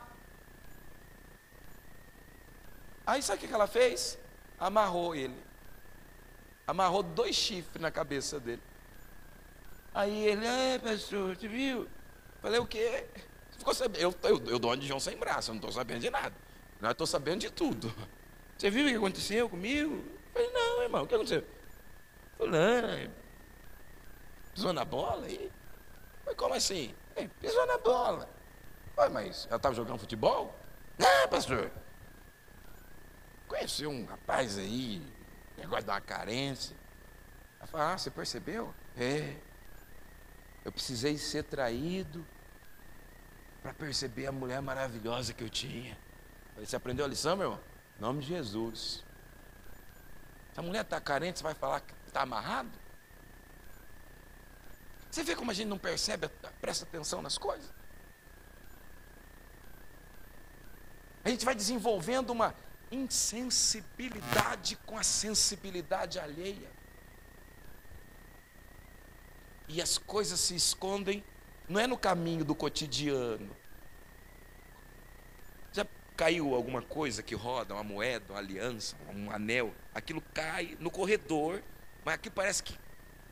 Aí sabe o que ela fez? Amarrou ele. Amarrou 2 chifres na cabeça dele. Aí ele: pastor, você viu? Falei: o quê? Você ficou sabendo? Eu dou uma de João sem braço, eu não estou sabendo de nada. Não, estou sabendo de tudo. Você viu o que aconteceu comigo? Falei: não, irmão, o que aconteceu? Falei: pisou na bola aí? Falei: como assim? Pisou na bola. Falei: mas ela estava jogando futebol? Não, pastor. Conheci um rapaz aí, negócio de uma carência. Ela falou: você percebeu? Eu precisei ser traído para perceber a mulher maravilhosa que eu tinha. Falei: você aprendeu a lição, meu irmão? Em nome de Jesus. Se a mulher está carente, você vai falar que está amarrado? Você vê como a gente não percebe, presta atenção nas coisas? A gente vai desenvolvendo uma insensibilidade com a sensibilidade alheia. E as coisas se escondem, não é no caminho do cotidiano. Já caiu alguma coisa que roda, uma moeda, uma aliança, um anel, aquilo cai no corredor, mas aqui parece que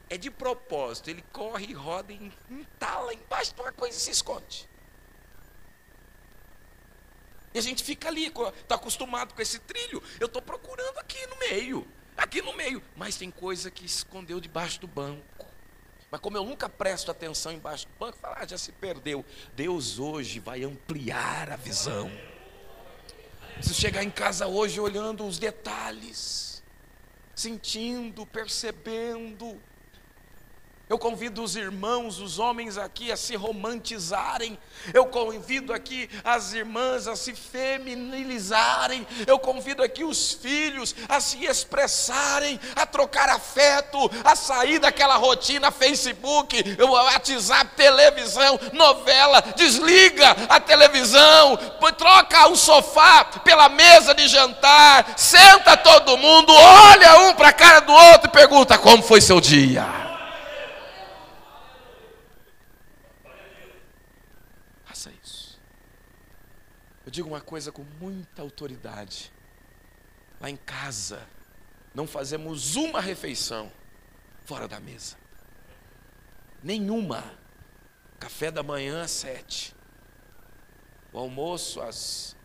é de propósito, ele corre e roda e entala embaixo de uma coisa e se esconde. E a gente fica ali, está acostumado com esse trilho. Eu estou procurando aqui no meio, mas tem coisa que escondeu debaixo do banco. Mas como eu nunca presto atenção embaixo do banco, fala: já se perdeu. Deus hoje vai ampliar a visão. Preciso chegar em casa hoje olhando os detalhes, sentindo, percebendo. Eu convido os irmãos, os homens aqui a se romantizarem. Eu convido aqui as irmãs a se feminilizarem. Eu convido aqui os filhos a se expressarem, a trocar afeto, a sair daquela rotina Facebook, WhatsApp, televisão, novela. Desliga a televisão, troca o sofá pela mesa de jantar, senta todo mundo, olha um para a cara do outro e pergunta: como foi seu dia? Eu digo uma coisa com muita autoridade: lá em casa não fazemos uma refeição fora da mesa, nenhuma. Café da manhã às 7, o almoço às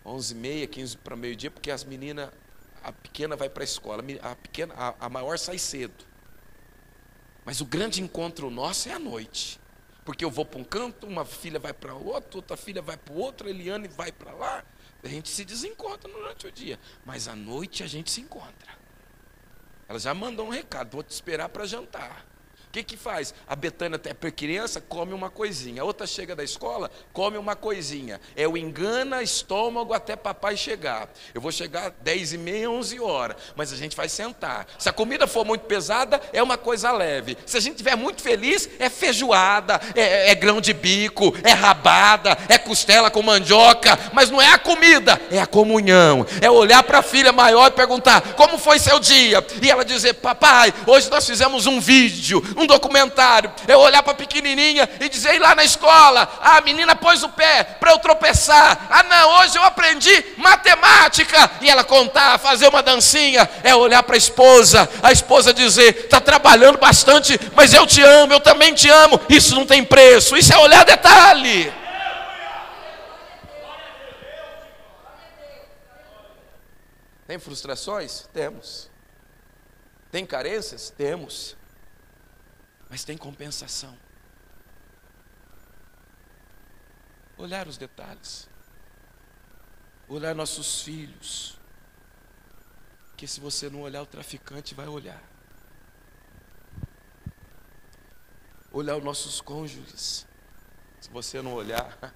11h30, 15 para meio-dia, porque as meninas, a pequena vai para a escola, a maior sai cedo. Mas o grande encontro nosso é à noite. Porque eu vou para um canto, uma filha vai para outro, outra filha vai para o outro, a Eliane vai para lá. A gente se desencontra durante o dia, mas à noite a gente se encontra. Ela já mandou um recado: vou te esperar para jantar. O que faz? A Betânia, até para criança, come uma coisinha. A outra chega da escola, come uma coisinha. É o engana estômago até papai chegar. Eu vou chegar 10h30, 11h, mas a gente vai sentar. Se a comida for muito pesada, é uma coisa leve. Se a gente estiver muito feliz, é feijoada, é grão de bico, é rabada, é costela com mandioca. Mas não é a comida, é a comunhão. É olhar para a filha maior e perguntar: como foi seu dia? E ela dizer: papai, hoje nós fizemos um vídeo, um documentário. Eu olhar para a pequenininha e dizer: e lá na escola, a menina pôs o pé para eu tropeçar. Não, hoje eu aprendi matemática. E ela contar, fazer uma dancinha. É olhar para a esposa dizer: está trabalhando bastante, mas eu te amo, eu também te amo. Isso não tem preço, isso é olhar detalhe. Tem frustrações? Temos. Tem carências? Temos. Mas tem compensação. Olhar os detalhes. Olhar nossos filhos. Que se você não olhar, o traficante vai olhar. Olhar os nossos cônjuges. Se você não olhar,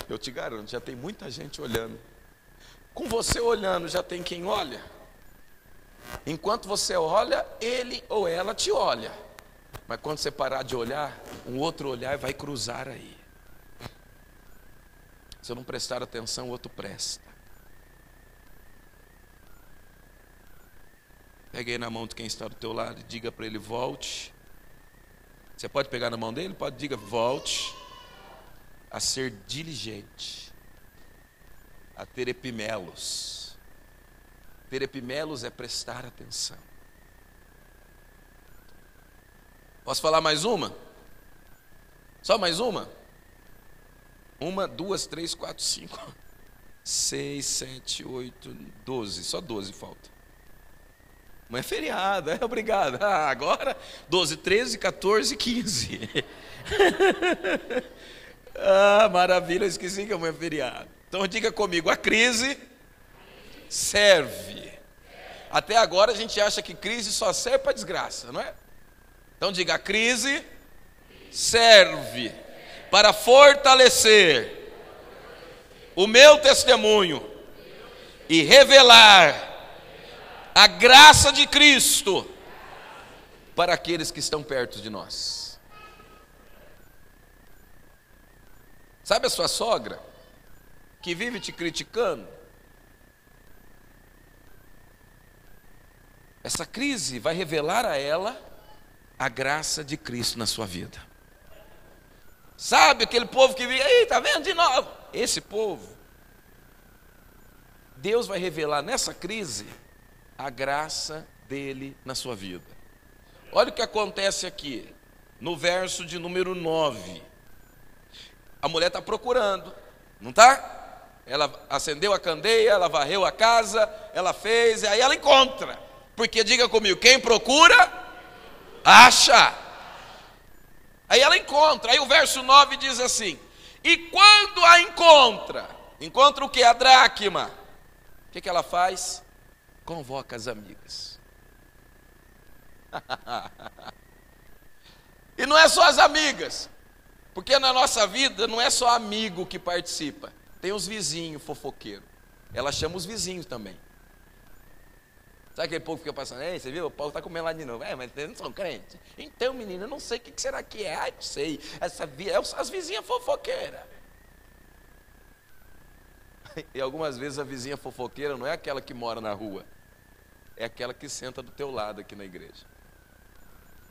eu te garanto, já tem muita gente olhando. Com você olhando, já tem quem olha. Enquanto você olha, ele ou ela te olha. Mas quando você parar de olhar, um outro olhar vai cruzar aí. Se eu não prestar atenção, o outro presta. Pegue aí na mão de quem está do teu lado e diga para ele: volte. Você pode pegar na mão dele? Pode, diga, volte a ser diligente, a ter epimelos. Ter epimelos é prestar atenção. Posso falar mais uma? Só mais uma? 1, 2, 3, 4, 5, 6, 7, 8, 12. Só 12 falta. Mas é feriado, obrigado. Agora 12, 13, 14, 15. Maravilha, eu esqueci que amanhã é feriado. Então diga comigo, a crise serve. Até agora a gente acha que crise só serve para desgraça, não é? Então diga, a crise serve para fortalecer o meu testemunho e revelar a graça de Cristo para aqueles que estão perto de nós. Sabe a sua sogra que vive te criticando? Essa crise vai revelar a ela a graça de Cristo na sua vida. Sabe aquele povo que vive, aí, tá vendo de novo? Esse povo, Deus vai revelar nessa crise a graça dele na sua vida. Olha o que acontece aqui, no verso de número 9. A mulher está procurando, não está? Ela acendeu a candeia, ela varreu a casa, ela fez, e aí ela encontra. Porque diga comigo, quem procura, acha. Aí ela encontra, aí o verso 9 diz assim: e quando a encontra o que? A dracma. O que ela faz? Convoca as amigas. E não é só as amigas, porque na nossa vida não é só amigo que participa, tem os vizinhos fofoqueiros. Ela chama os vizinhos também. Sabe aquele povo que fica passando, ei, você viu? O Paulo está comendo lá de novo. Mas eles não são crentes. Então, menina, eu não sei o que será que é. Não sei. As vizinhas fofoqueiras. E algumas vezes a vizinha fofoqueira não é aquela que mora na rua, é aquela que senta do teu lado aqui na igreja.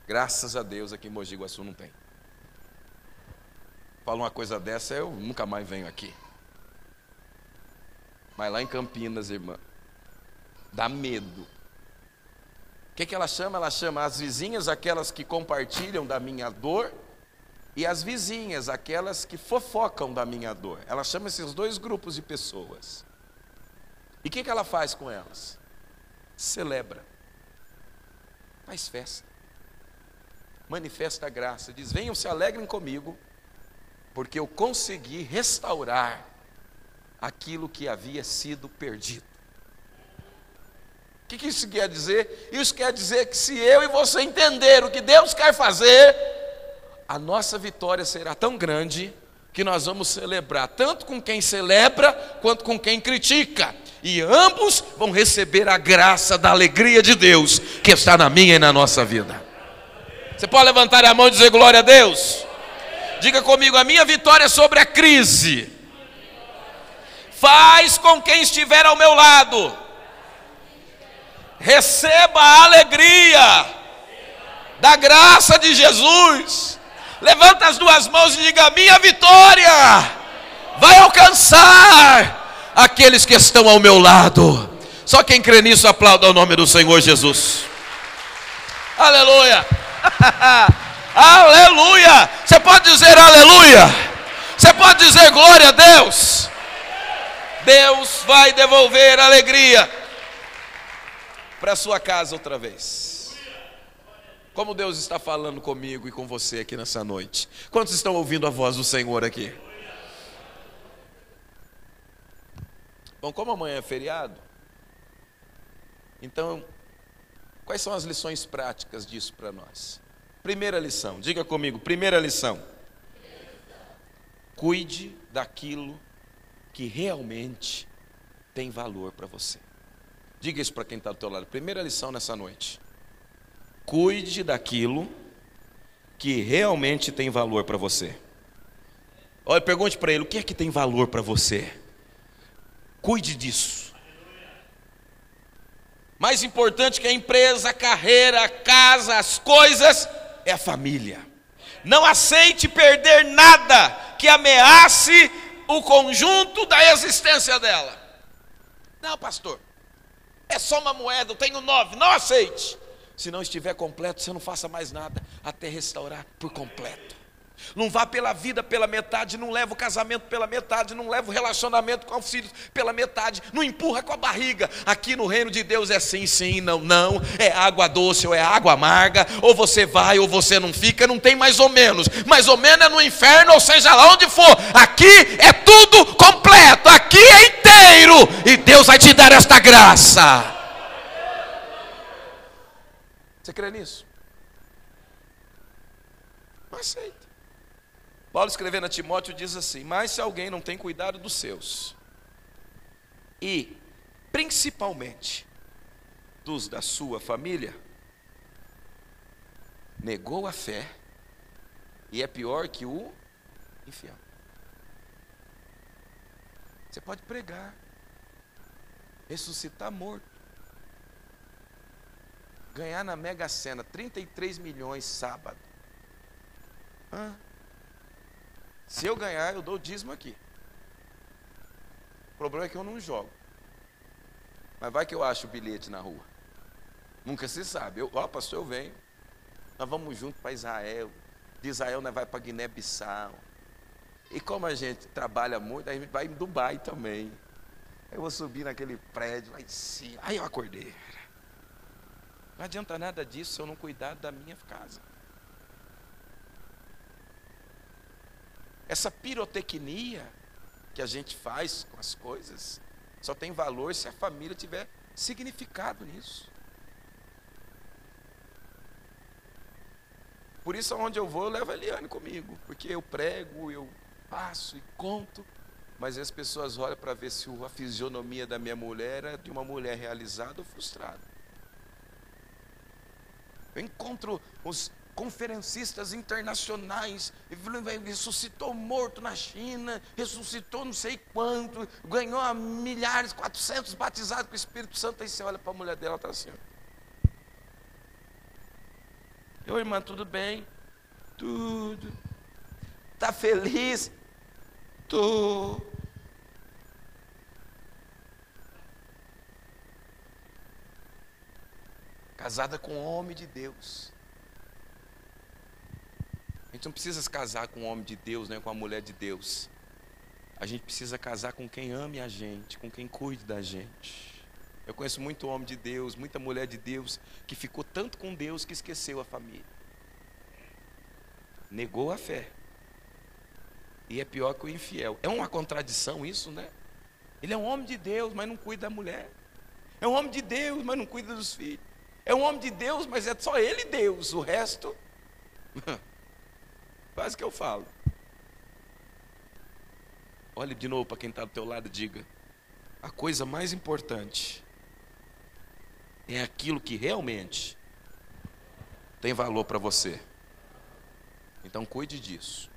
Graças a Deus aqui em Mogi Guaçu não tem. Fala uma coisa dessa, eu nunca mais venho aqui. Mas lá em Campinas, irmã, dá medo. O que ela chama? Ela chama as vizinhas aquelas que compartilham da minha dor, e as vizinhas aquelas que fofocam da minha dor. Ela chama esses dois grupos de pessoas. E o que ela faz com elas? Celebra, faz festa, manifesta a graça, diz: venham, se alegrem comigo, porque eu consegui restaurar aquilo que havia sido perdido. O que isso quer dizer? Isso quer dizer que se eu e você entender o que Deus quer fazer, a nossa vitória será tão grande que nós vamos celebrar tanto com quem celebra quanto com quem critica, e ambos vão receber a graça da alegria de Deus que está na minha e na nossa vida. Você pode levantar a mão e dizer glória a Deus? Diga comigo, a minha vitória sobre a crise faz com quem estiver ao meu lado receba a alegria da graça de Jesus. Levanta as duas mãos e diga: minha vitória vai alcançar aqueles que estão ao meu lado. Só quem crê nisso aplauda o nome do Senhor Jesus. Aleluia. Aleluia. Você pode dizer aleluia? Você pode dizer glória a Deus? Deus vai devolver alegria para a sua casa outra vez. Como Deus está falando comigo e com você aqui nessa noite. Quantos estão ouvindo a voz do Senhor aqui? Bom, como amanhã é feriado, então, quais são as lições práticas disso para nós? Primeira lição, diga comigo, primeira lição. Cuide daquilo que realmente tem valor para você. Diga isso para quem está do teu lado. Primeira lição nessa noite. Cuide daquilo que realmente tem valor para você. Olha, pergunte para ele, o que é que tem valor para você? Cuide disso. Mais importante que a empresa, a carreira, a casa, as coisas, é a família. Não aceite perder nada que ameace o conjunto da existência dela. Não, pastor, é só uma moeda, eu tenho 9, não aceite. Se não estiver completo, você não faça mais nada até restaurar por completo. Não vá pela vida pela metade, não leva o casamento pela metade, não leva o relacionamento com os filhos pela metade, não empurra com a barriga. Aqui no reino de Deus é sim, sim, não, não, é água doce ou é água amarga, ou você vai ou você não fica, não tem mais ou menos é no inferno, ou seja lá onde for. Aqui é tudo completo, aqui é inteiro, e Deus vai te dar esta graça. Você crê nisso? Não aceita. Paulo escrevendo a Timóteo diz assim: mas se alguém não tem cuidado dos seus, e principalmente dos da sua família, negou a fé, e é pior que o infiel. Você pode pregar, ressuscitar morto, ganhar na Mega Sena 33 milhões sábado. Se eu ganhar, eu dou o dízimo aqui. O problema é que eu não jogo. Mas vai que eu acho o bilhete na rua. Nunca se sabe. Pastor, eu venho. Nós vamos junto para Israel. De Israel nós vamos para Guiné-Bissau. E como a gente trabalha muito, a gente vai em Dubai também. Eu vou subir naquele prédio lá em cima. Aí eu acordei. Não adianta nada disso se eu não cuidar da minha casa. Essa pirotecnia que a gente faz com as coisas só tem valor se a família tiver significado nisso. Por isso, aonde eu vou, eu levo a Eliane comigo, porque eu prego, eu passo e conto, mas as pessoas olham para ver se a fisionomia da minha mulher é de uma mulher realizada ou frustrada. Eu encontro os conferencistas internacionais, ressuscitou morto na China, ressuscitou não sei quanto, ganhou a milhares, 400 batizados com o Espírito Santo. Aí você olha para a mulher dela, está assim: oi, irmã, tudo bem? Tudo. Está feliz? Tô. Casada com um homem de Deus. A gente não precisa se casar com um homem de Deus, né, com uma mulher de Deus. A gente precisa casar com quem ame a gente, com quem cuide da gente. Eu conheço muito homem de Deus, muita mulher de Deus, que ficou tanto com Deus que esqueceu a família. Negou a fé. E é pior que o infiel. É uma contradição isso, né? Ele é um homem de Deus, mas não cuida da mulher. É um homem de Deus, mas não cuida dos filhos. É um homem de Deus, mas é só ele Deus. O resto... Faz o que eu falo. Olhe de novo para quem está do teu lado e diga: a coisa mais importante é aquilo que realmente tem valor para você. Então cuide disso.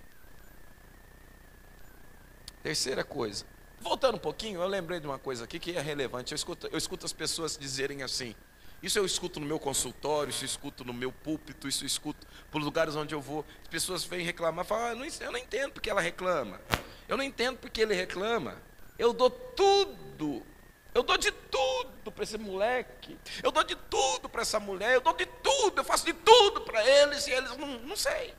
Terceira coisa. Voltando um pouquinho, eu lembrei de uma coisa aqui que é relevante. Eu escuto as pessoas dizerem assim. Isso eu escuto no meu consultório, isso eu escuto no meu púlpito, isso eu escuto por lugares onde eu vou. As pessoas vêm reclamar, falam: eu não entendo porque ela reclama. Eu não entendo porque ele reclama. Eu dou tudo. Eu dou de tudo para esse moleque. Eu dou de tudo para essa mulher. Eu dou de tudo. Eu faço de tudo para eles e eles não sei.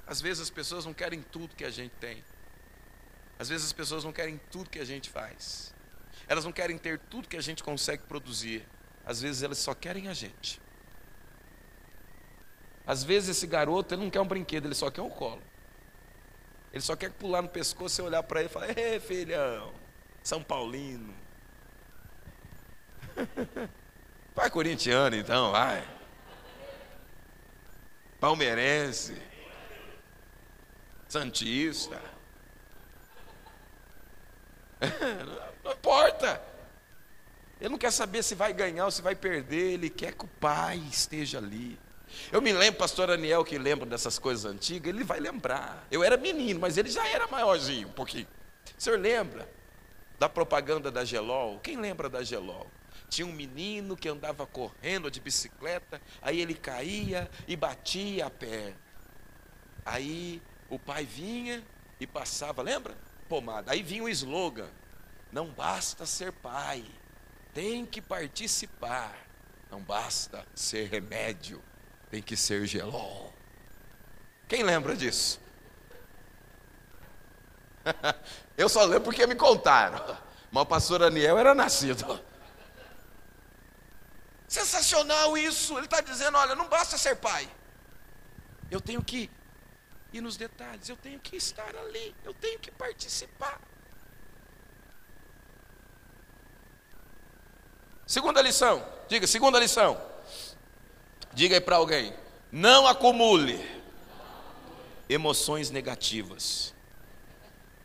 Às vezes as pessoas não querem tudo que a gente tem. Às vezes as pessoas não querem tudo que a gente faz. Elas não querem ter tudo que a gente consegue produzir. Às vezes elas só querem a gente. Às vezes esse garoto, ele não quer um brinquedo, ele só quer um colo. Ele só quer pular no pescoço e olhar para ele e falar: ei, filhão, São Paulino. Vai corintiano então, vai. Palmeirense. Santista. Não importa. Ele não quer saber se vai ganhar ou se vai perder. Ele quer que o pai esteja ali. Eu me lembro, pastor Aniel, que lembra dessas coisas antigas. Ele vai lembrar. Eu era menino, mas ele já era maiorzinho um pouquinho. O senhor lembra da propaganda da Gelol? Quem lembra da Gelol? Tinha um menino que andava correndo de bicicleta. Aí ele caía e batia a perna. Aí o pai vinha e passava, lembra? Pomada. Aí vinha o slogan: não basta ser pai, tem que participar. Não basta ser remédio, tem que ser gelol. Quem lembra disso? Eu só lembro porque me contaram. Mas o pastor Aniel era nascido. Sensacional isso. Ele está dizendo, olha, não basta ser pai. Eu tenho que ir nos detalhes, eu tenho que estar ali, eu tenho que participar. Segunda lição, diga, segunda lição. Diga aí para alguém: não acumule emoções negativas.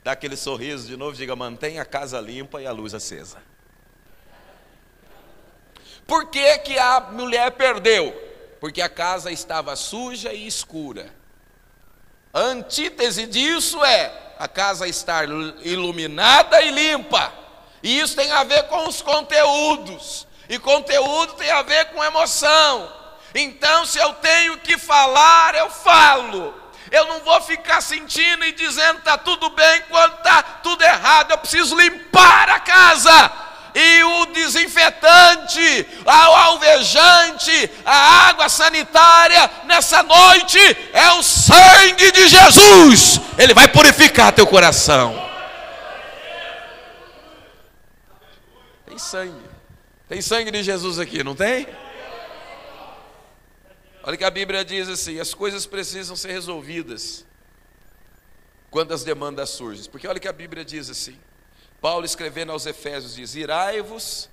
Dá aquele sorriso de novo, diga: mantenha a casa limpa e a luz acesa. Por que que a mulher perdeu? Porque a casa estava suja e escura. A antítese disso é a casa estar iluminada e limpa. E isso tem a ver com os conteúdos. E conteúdo tem a ver com emoção. Então, se eu tenho que falar, eu falo. Eu não vou ficar sentindo e dizendo está tudo bem quando está tudo errado. Eu preciso limpar a casa. E o desinfetante, o alvejante, a água sanitária nessa noite é o sangue de Jesus. Ele vai purificar teu coração. Tem sangue de Jesus aqui, não tem? Olha que a Bíblia diz assim: as coisas precisam ser resolvidas quando as demandas surgem. Porque olha que a Bíblia diz assim, Paulo escrevendo aos Efésios diz: irai-vos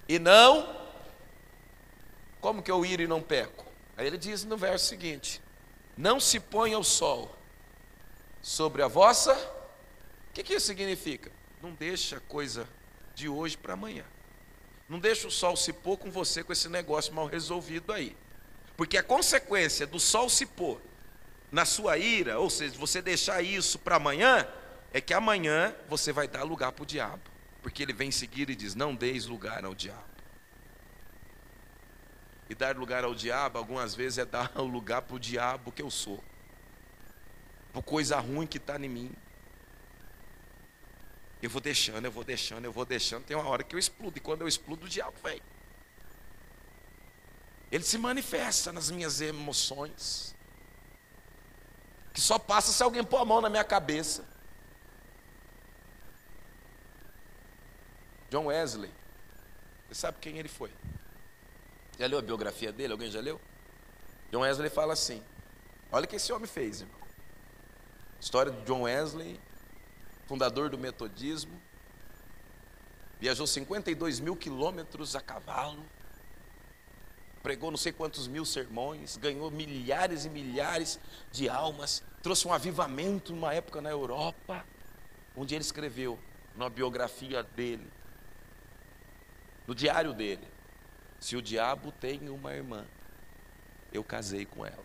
e não... Como que eu iro e não peco? Aí ele diz no verso seguinte: não se ponha o sol sobre a vossa... O que isso significa? Não deixa a coisa de hoje para amanhã. Não deixa o sol se pôr com você com esse negócio mal resolvido aí. Porque a consequência do sol se pôr na sua ira, ou seja, você deixar isso para amanhã, é que amanhã você vai dar lugar para o diabo. Porque ele vem em seguida e diz: não deis lugar ao diabo. E dar lugar ao diabo, algumas vezes, é dar o lugar para o diabo que eu sou. Por coisa ruim que está em mim. Eu vou deixando. Tem uma hora que eu explodo. E quando eu explodo, o diabo vem. Ele se manifesta nas minhas emoções. Que só passa se alguém pôr a mão na minha cabeça. John Wesley. Você sabe quem ele foi? Já leu a biografia dele? Alguém já leu? John Wesley fala assim: olha o que esse homem fez, irmão. História de John Wesley, fundador do metodismo. Viajou 52 mil quilômetros a cavalo. Pregou não sei quantos mil sermões. Ganhou milhares e milhares de almas. Trouxe um avivamento numa época na Europa. Onde ele escreveu, na biografia dele, no diário dele: se o diabo tem uma irmã, eu casei com ela.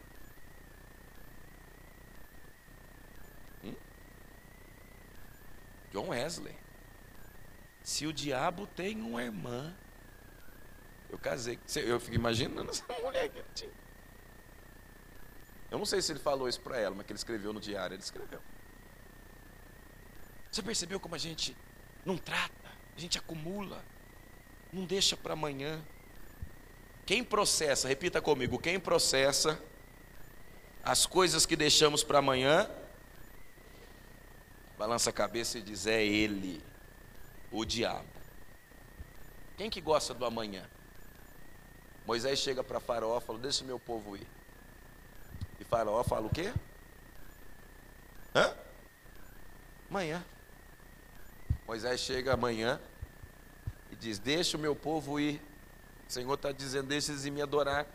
John Wesley. Se o diabo tem uma irmã, eu casei. Eu fico imaginando essa mulher que ele tinha. Eu não sei se ele falou isso para ela, mas que ele escreveu no diário, ele escreveu. Você percebeu como a gente não trata, a gente acumula, não deixa para amanhã. Quem processa, repita comigo, quem processa as coisas que deixamos para amanhã, balança a cabeça e diz: é ele, o diabo. Quem que gosta do amanhã? Moisés chega para Faraó e fala: deixa o meu povo ir. E Faraó fala o quê? Amanhã. Moisés chega amanhã e diz: deixa o meu povo ir. O Senhor está dizendo: deixa eles ir me adorar.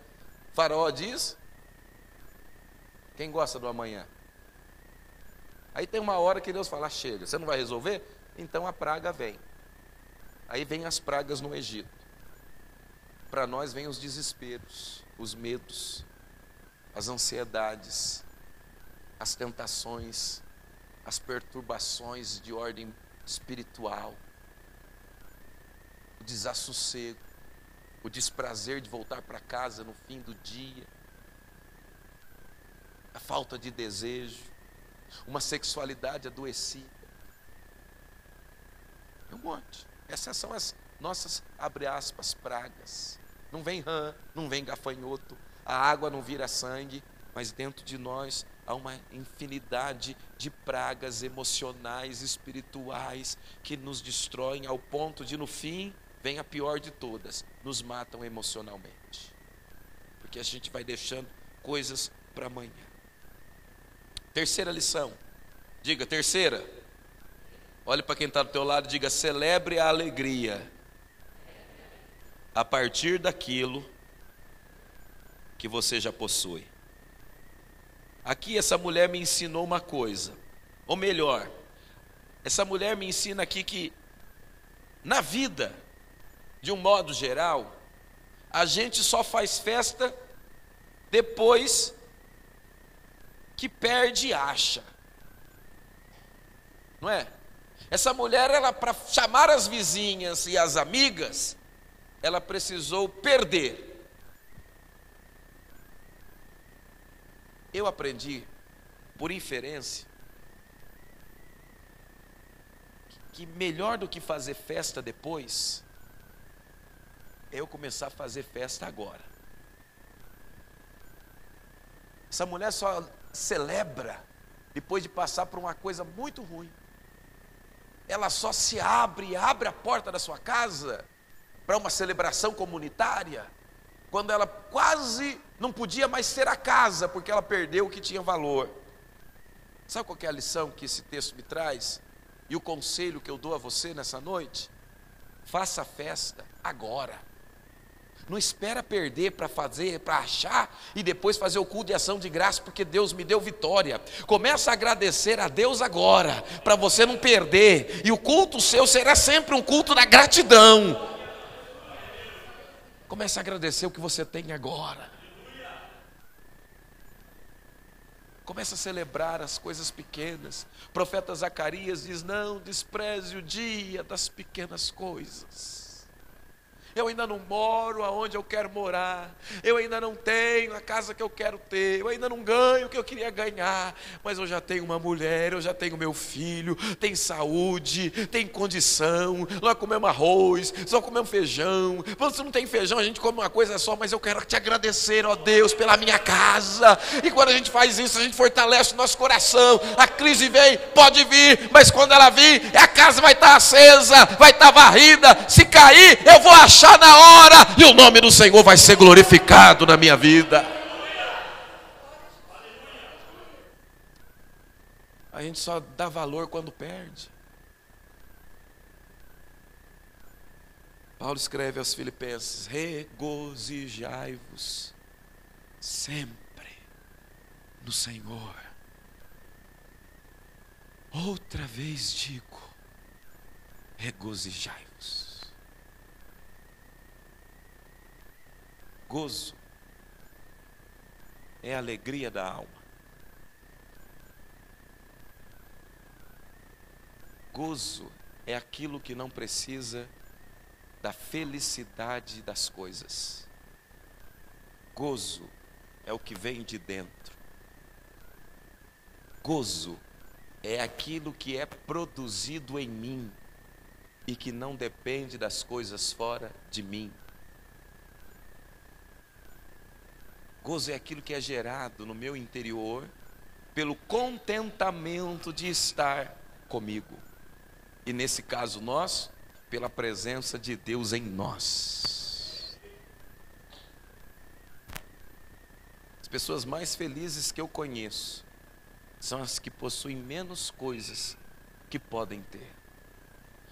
Faraó diz: quem gosta do amanhã? Aí tem uma hora que Deus fala: chega, você não vai resolver? Então a praga vem. Aí vem as pragas no Egito. Para nós vem os desesperos, os medos, as ansiedades, as tentações, as perturbações de ordem espiritual, o desassossego, o desprazer de voltar para casa no fim do dia, a falta de desejo, uma sexualidade adoecida. É um monte. Essas são as nossas, abre aspas, pragas. Não vem rã, não vem gafanhoto, a água não vira sangue, mas dentro de nós há uma infinidade de pragas emocionais, espirituais, que nos destroem ao ponto de, no fim, vem a pior de todas, nos matam emocionalmente. Porque a gente vai deixando coisas para amanhã. Terceira lição. Diga, terceira. Olhe para quem está do teu lado e diga: celebre a alegria a partir daquilo que você já possui. Aqui essa mulher me ensinou uma coisa, ou melhor, essa mulher me ensina aqui que na vida, de um modo geral, a gente só faz festa depois que perde e acha, não é? Essa mulher, ela, para chamar as vizinhas e as amigas, ela precisou perder. Eu aprendi, por inferência, que melhor do que fazer festa depois, é eu começar a fazer festa agora. Essa mulher só celebra depois de passar por uma coisa muito ruim. Ela só se abre a porta da sua casa para uma celebração comunitária, quando ela quase não podia mais ser a casa, porque ela perdeu o que tinha valor. Sabe qual que é a lição que esse texto me traz? E o conselho que eu dou a você nessa noite? Faça a festa agora. Não espera perder para fazer, para achar e depois fazer o culto de ação de graça, porque Deus me deu vitória. Começa a agradecer a Deus agora, para você não perder. E o culto seu será sempre um culto da gratidão. Comece a agradecer o que você tem agora. Comece a celebrar as coisas pequenas. O profeta Zacarias diz: não despreze o dia das pequenas coisas. Eu ainda não moro aonde eu quero morar, eu ainda não tenho a casa que eu quero ter, eu ainda não ganho o que eu queria ganhar, mas eu já tenho uma mulher, eu já tenho meu filho, tem saúde, tem condição, nós comemos arroz, só comemos feijão. Se não tem feijão, a gente come uma coisa só, mas eu quero te agradecer, ó Deus, pela minha casa. E quando a gente faz isso, a gente fortalece o nosso coração. A crise vem, pode vir, mas quando ela vir, a casa vai estar acesa, vai estar varrida. Se cair, eu vou achar na hora, e o nome do Senhor vai ser glorificado na minha vida. A gente só dá valor quando perde. Paulo escreve aos Filipenses: regozijai-vos sempre no Senhor. Outra vez digo, regozijai-vos. Gozo é a alegria da alma. Gozo é aquilo que não precisa da felicidade das coisas. Gozo é o que vem de dentro. Gozo é aquilo que é produzido em mim e que não depende das coisas fora de mim. Gozo é aquilo que é gerado no meu interior pelo contentamento de estar comigo. E nesse caso nós, pela presença de Deus em nós. As pessoas mais felizes que eu conheço são as que possuem menos coisas que podem ter.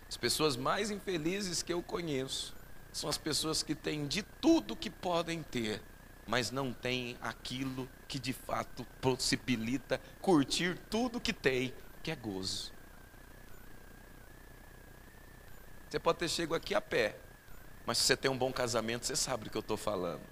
As pessoas mais infelizes que eu conheço são as pessoas que têm de tudo que podem ter, mas não tem aquilo que de fato possibilita curtir tudo que tem, que é gozo. Você pode ter chegado aqui a pé, mas se você tem um bom casamento, você sabe do que eu estou falando.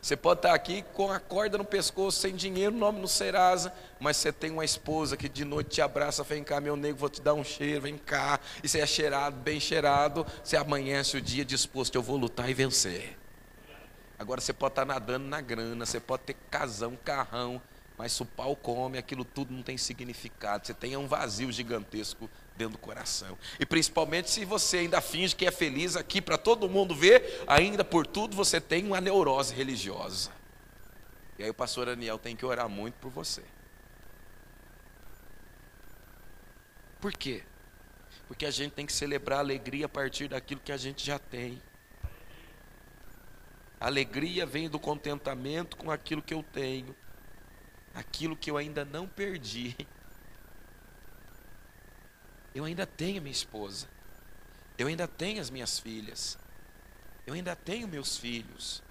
Você pode estar aqui com a corda no pescoço, sem dinheiro, nome no Serasa, mas você tem uma esposa que de noite te abraça: vem cá, meu nego, vou te dar um cheiro, vem cá. E você é cheirado, bem cheirado, você amanhece o dia disposto: eu vou lutar e vencer. Agora você pode estar nadando na grana, você pode ter casão, carrão, Mas se o pau come, aquilo tudo não tem significado. Você tem um vazio gigantesco dentro do coração. E principalmente se você ainda finge que é feliz aqui para todo mundo ver, ainda por tudo você tem uma neurose religiosa. E aí o pastor Aniel tem que orar muito por você. Por quê? Porque a gente tem que celebrar a alegria a partir daquilo que a gente já tem. A alegria vem do contentamento com aquilo que eu tenho. Aquilo que eu ainda não perdi. Eu ainda tenho minha esposa. Eu ainda tenho as minhas filhas. Eu ainda tenho meus filhos.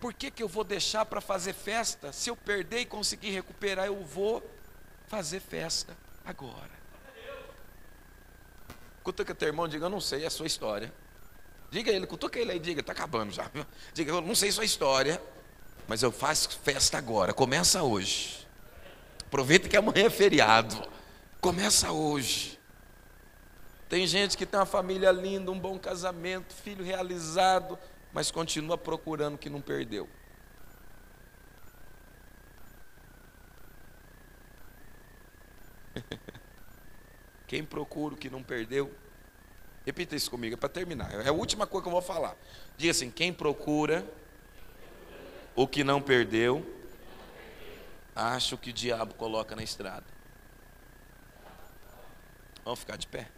Por que eu vou deixar para fazer festa? Se eu perder e conseguir recuperar, eu vou fazer festa agora. Cutuca teu irmão, diga, eu não sei a sua história. Diga ele, cutuca ele aí, diga, está acabando já. Diga, eu não sei sua história, mas eu faço festa agora, começa hoje. Aproveita que amanhã é feriado. Começa hoje. Tem gente que tem uma família linda, um bom casamento, filho realizado, mas continua procurando o que não perdeu. Quem procura o que não perdeu, repita isso comigo, é para terminar, é a última coisa que eu vou falar. Diga assim, quem procura o que não perdeu, acha o que o diabo coloca na estrada. Vamos ficar de pé?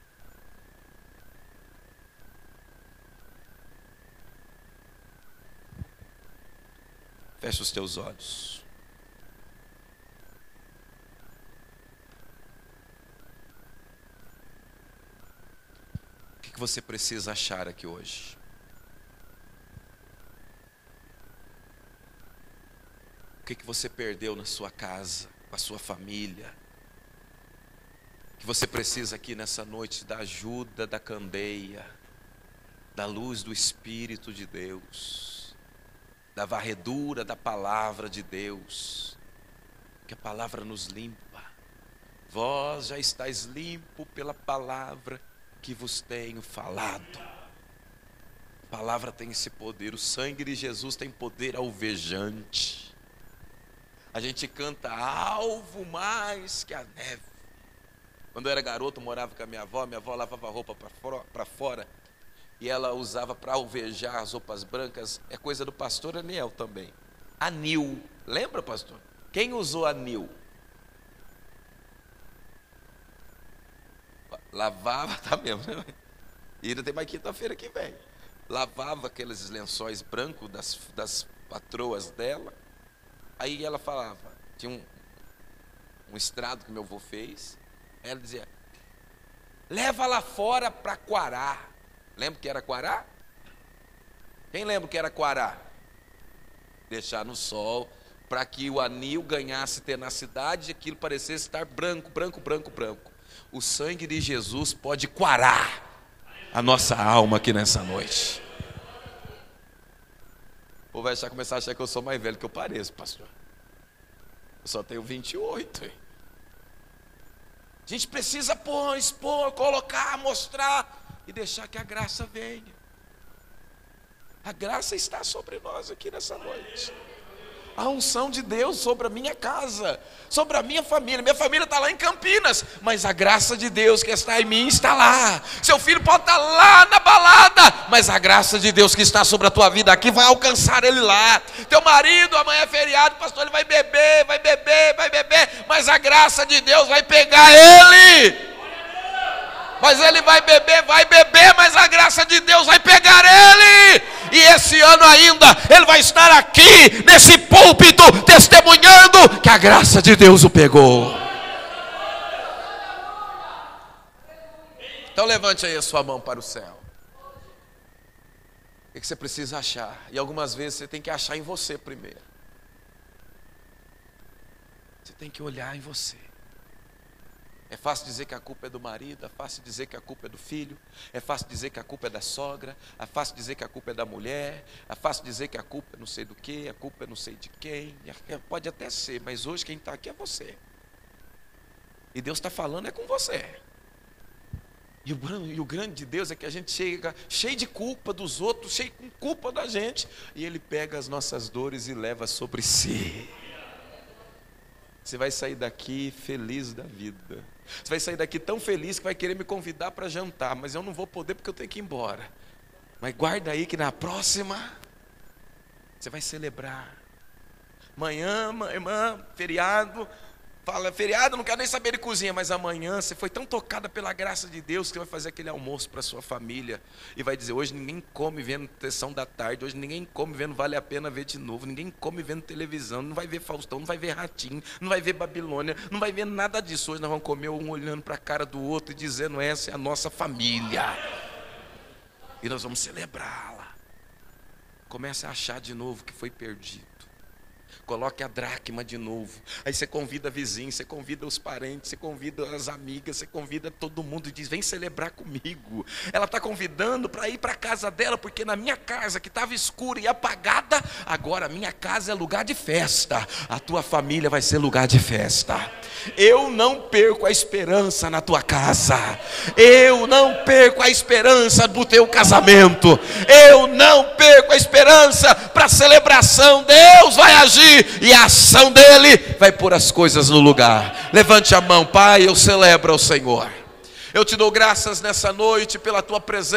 Fecha os teus olhos. O que você precisa achar aqui hoje? O que você perdeu na sua casa, com a sua família? Que você precisa aqui nessa noite da ajuda da candeia, da luz do Espírito de Deus, da varredura da palavra de Deus, que a palavra nos limpa. Vós já estáis limpo pela palavra que vos tenho falado. A palavra tem esse poder, o sangue de Jesus tem poder alvejante. A gente canta alvo mais que a neve. Quando eu era garoto, morava com a minha avó lavava a roupa para fora, e ela usava para alvejar as roupas brancas, é coisa do pastor Aniel também. Anil, lembra, pastor? Quem usou anil? Lavava, tá mesmo, né? E ainda tem mais quinta-feira que vem. Lavava aqueles lençóis brancos das patroas dela. Aí ela falava, tinha um estrado que meu avô fez. Ela dizia, leva lá fora para quarar. Lembra o que era quarar? Quem lembra o que era quarar? Deixar no sol, para que o anil ganhasse tenacidade e aquilo parecesse estar branco, branco, branco, branco. O sangue de Jesus pode quarar a nossa alma aqui nessa noite. O povo vai começar a achar que eu sou mais velho que eu pareço, pastor. Eu só tenho 28, hein? A gente precisa expor, colocar, mostrar e deixar que a graça venha. A graça está sobre nós aqui nessa noite. A unção de Deus sobre a minha casa, sobre a minha família. Minha família está lá em Campinas, mas a graça de Deus que está em mim está lá. Seu filho pode estar lá na balada, mas a graça de Deus que está sobre a tua vida aqui vai alcançar ele lá. Teu marido, amanhã é feriado, pastor, ele vai beber, mas a graça de Deus vai pegar ele. Mas ele vai beber, mas a graça de Deus vai pegar ele. E esse ano ainda, ele vai estar aqui, nesse púlpito, testemunhando que a graça de Deus o pegou. Então levante aí a sua mão para o céu. O que você precisa achar? E algumas vezes você tem que achar em você primeiro. Você tem que olhar em você. É fácil dizer que a culpa é do marido, é fácil dizer que a culpa é do filho, é fácil dizer que a culpa é da sogra, é fácil dizer que a culpa é da mulher, é fácil dizer que a culpa é não sei do que, a culpa é não sei de quem. Pode até ser, mas hoje quem está aqui é você. E Deus está falando é com você. E o grande de Deus é que a gente chega cheio de culpa dos outros, cheio de culpa da gente, e Ele pega as nossas dores e leva sobre si. Você vai sair daqui feliz da vida. Você vai sair daqui tão feliz que vai querer me convidar para jantar, mas eu não vou poder porque eu tenho que ir embora. Mas guarda aí que na próxima você vai celebrar. Amanhã, irmã, feriado. Fala, feriado, não quero nem saber de cozinha, mas amanhã você foi tão tocada pela graça de Deus que você vai fazer aquele almoço para sua família e vai dizer: hoje ninguém come vendo Sessão da Tarde, hoje ninguém come vendo Vale a Pena Ver de Novo, ninguém come vendo televisão, não vai ver Faustão, não vai ver Ratinho, não vai ver Babilônia, não vai ver nada disso. Hoje nós vamos comer um olhando para a cara do outro e dizendo: essa é a nossa família e nós vamos celebrá-la. Comece a achar de novo que foi perdido. Coloque a dracma de novo. Aí você convida vizinhos, você convida os parentes, você convida as amigas, você convida todo mundo e diz: vem celebrar comigo. Ela está convidando para ir para a casa dela, porque na minha casa que estava escura e apagada, agora a minha casa é lugar de festa. A tua família vai ser lugar de festa. Eu não perco a esperança na tua casa. Eu não perco a esperança do teu casamento. Eu não perco a esperança para a celebração. Deus vai agir e a ação dele vai pôr as coisas no lugar. Levante a mão. Pai, eu celebro ao Senhor. Eu te dou graças nessa noite pela tua presença.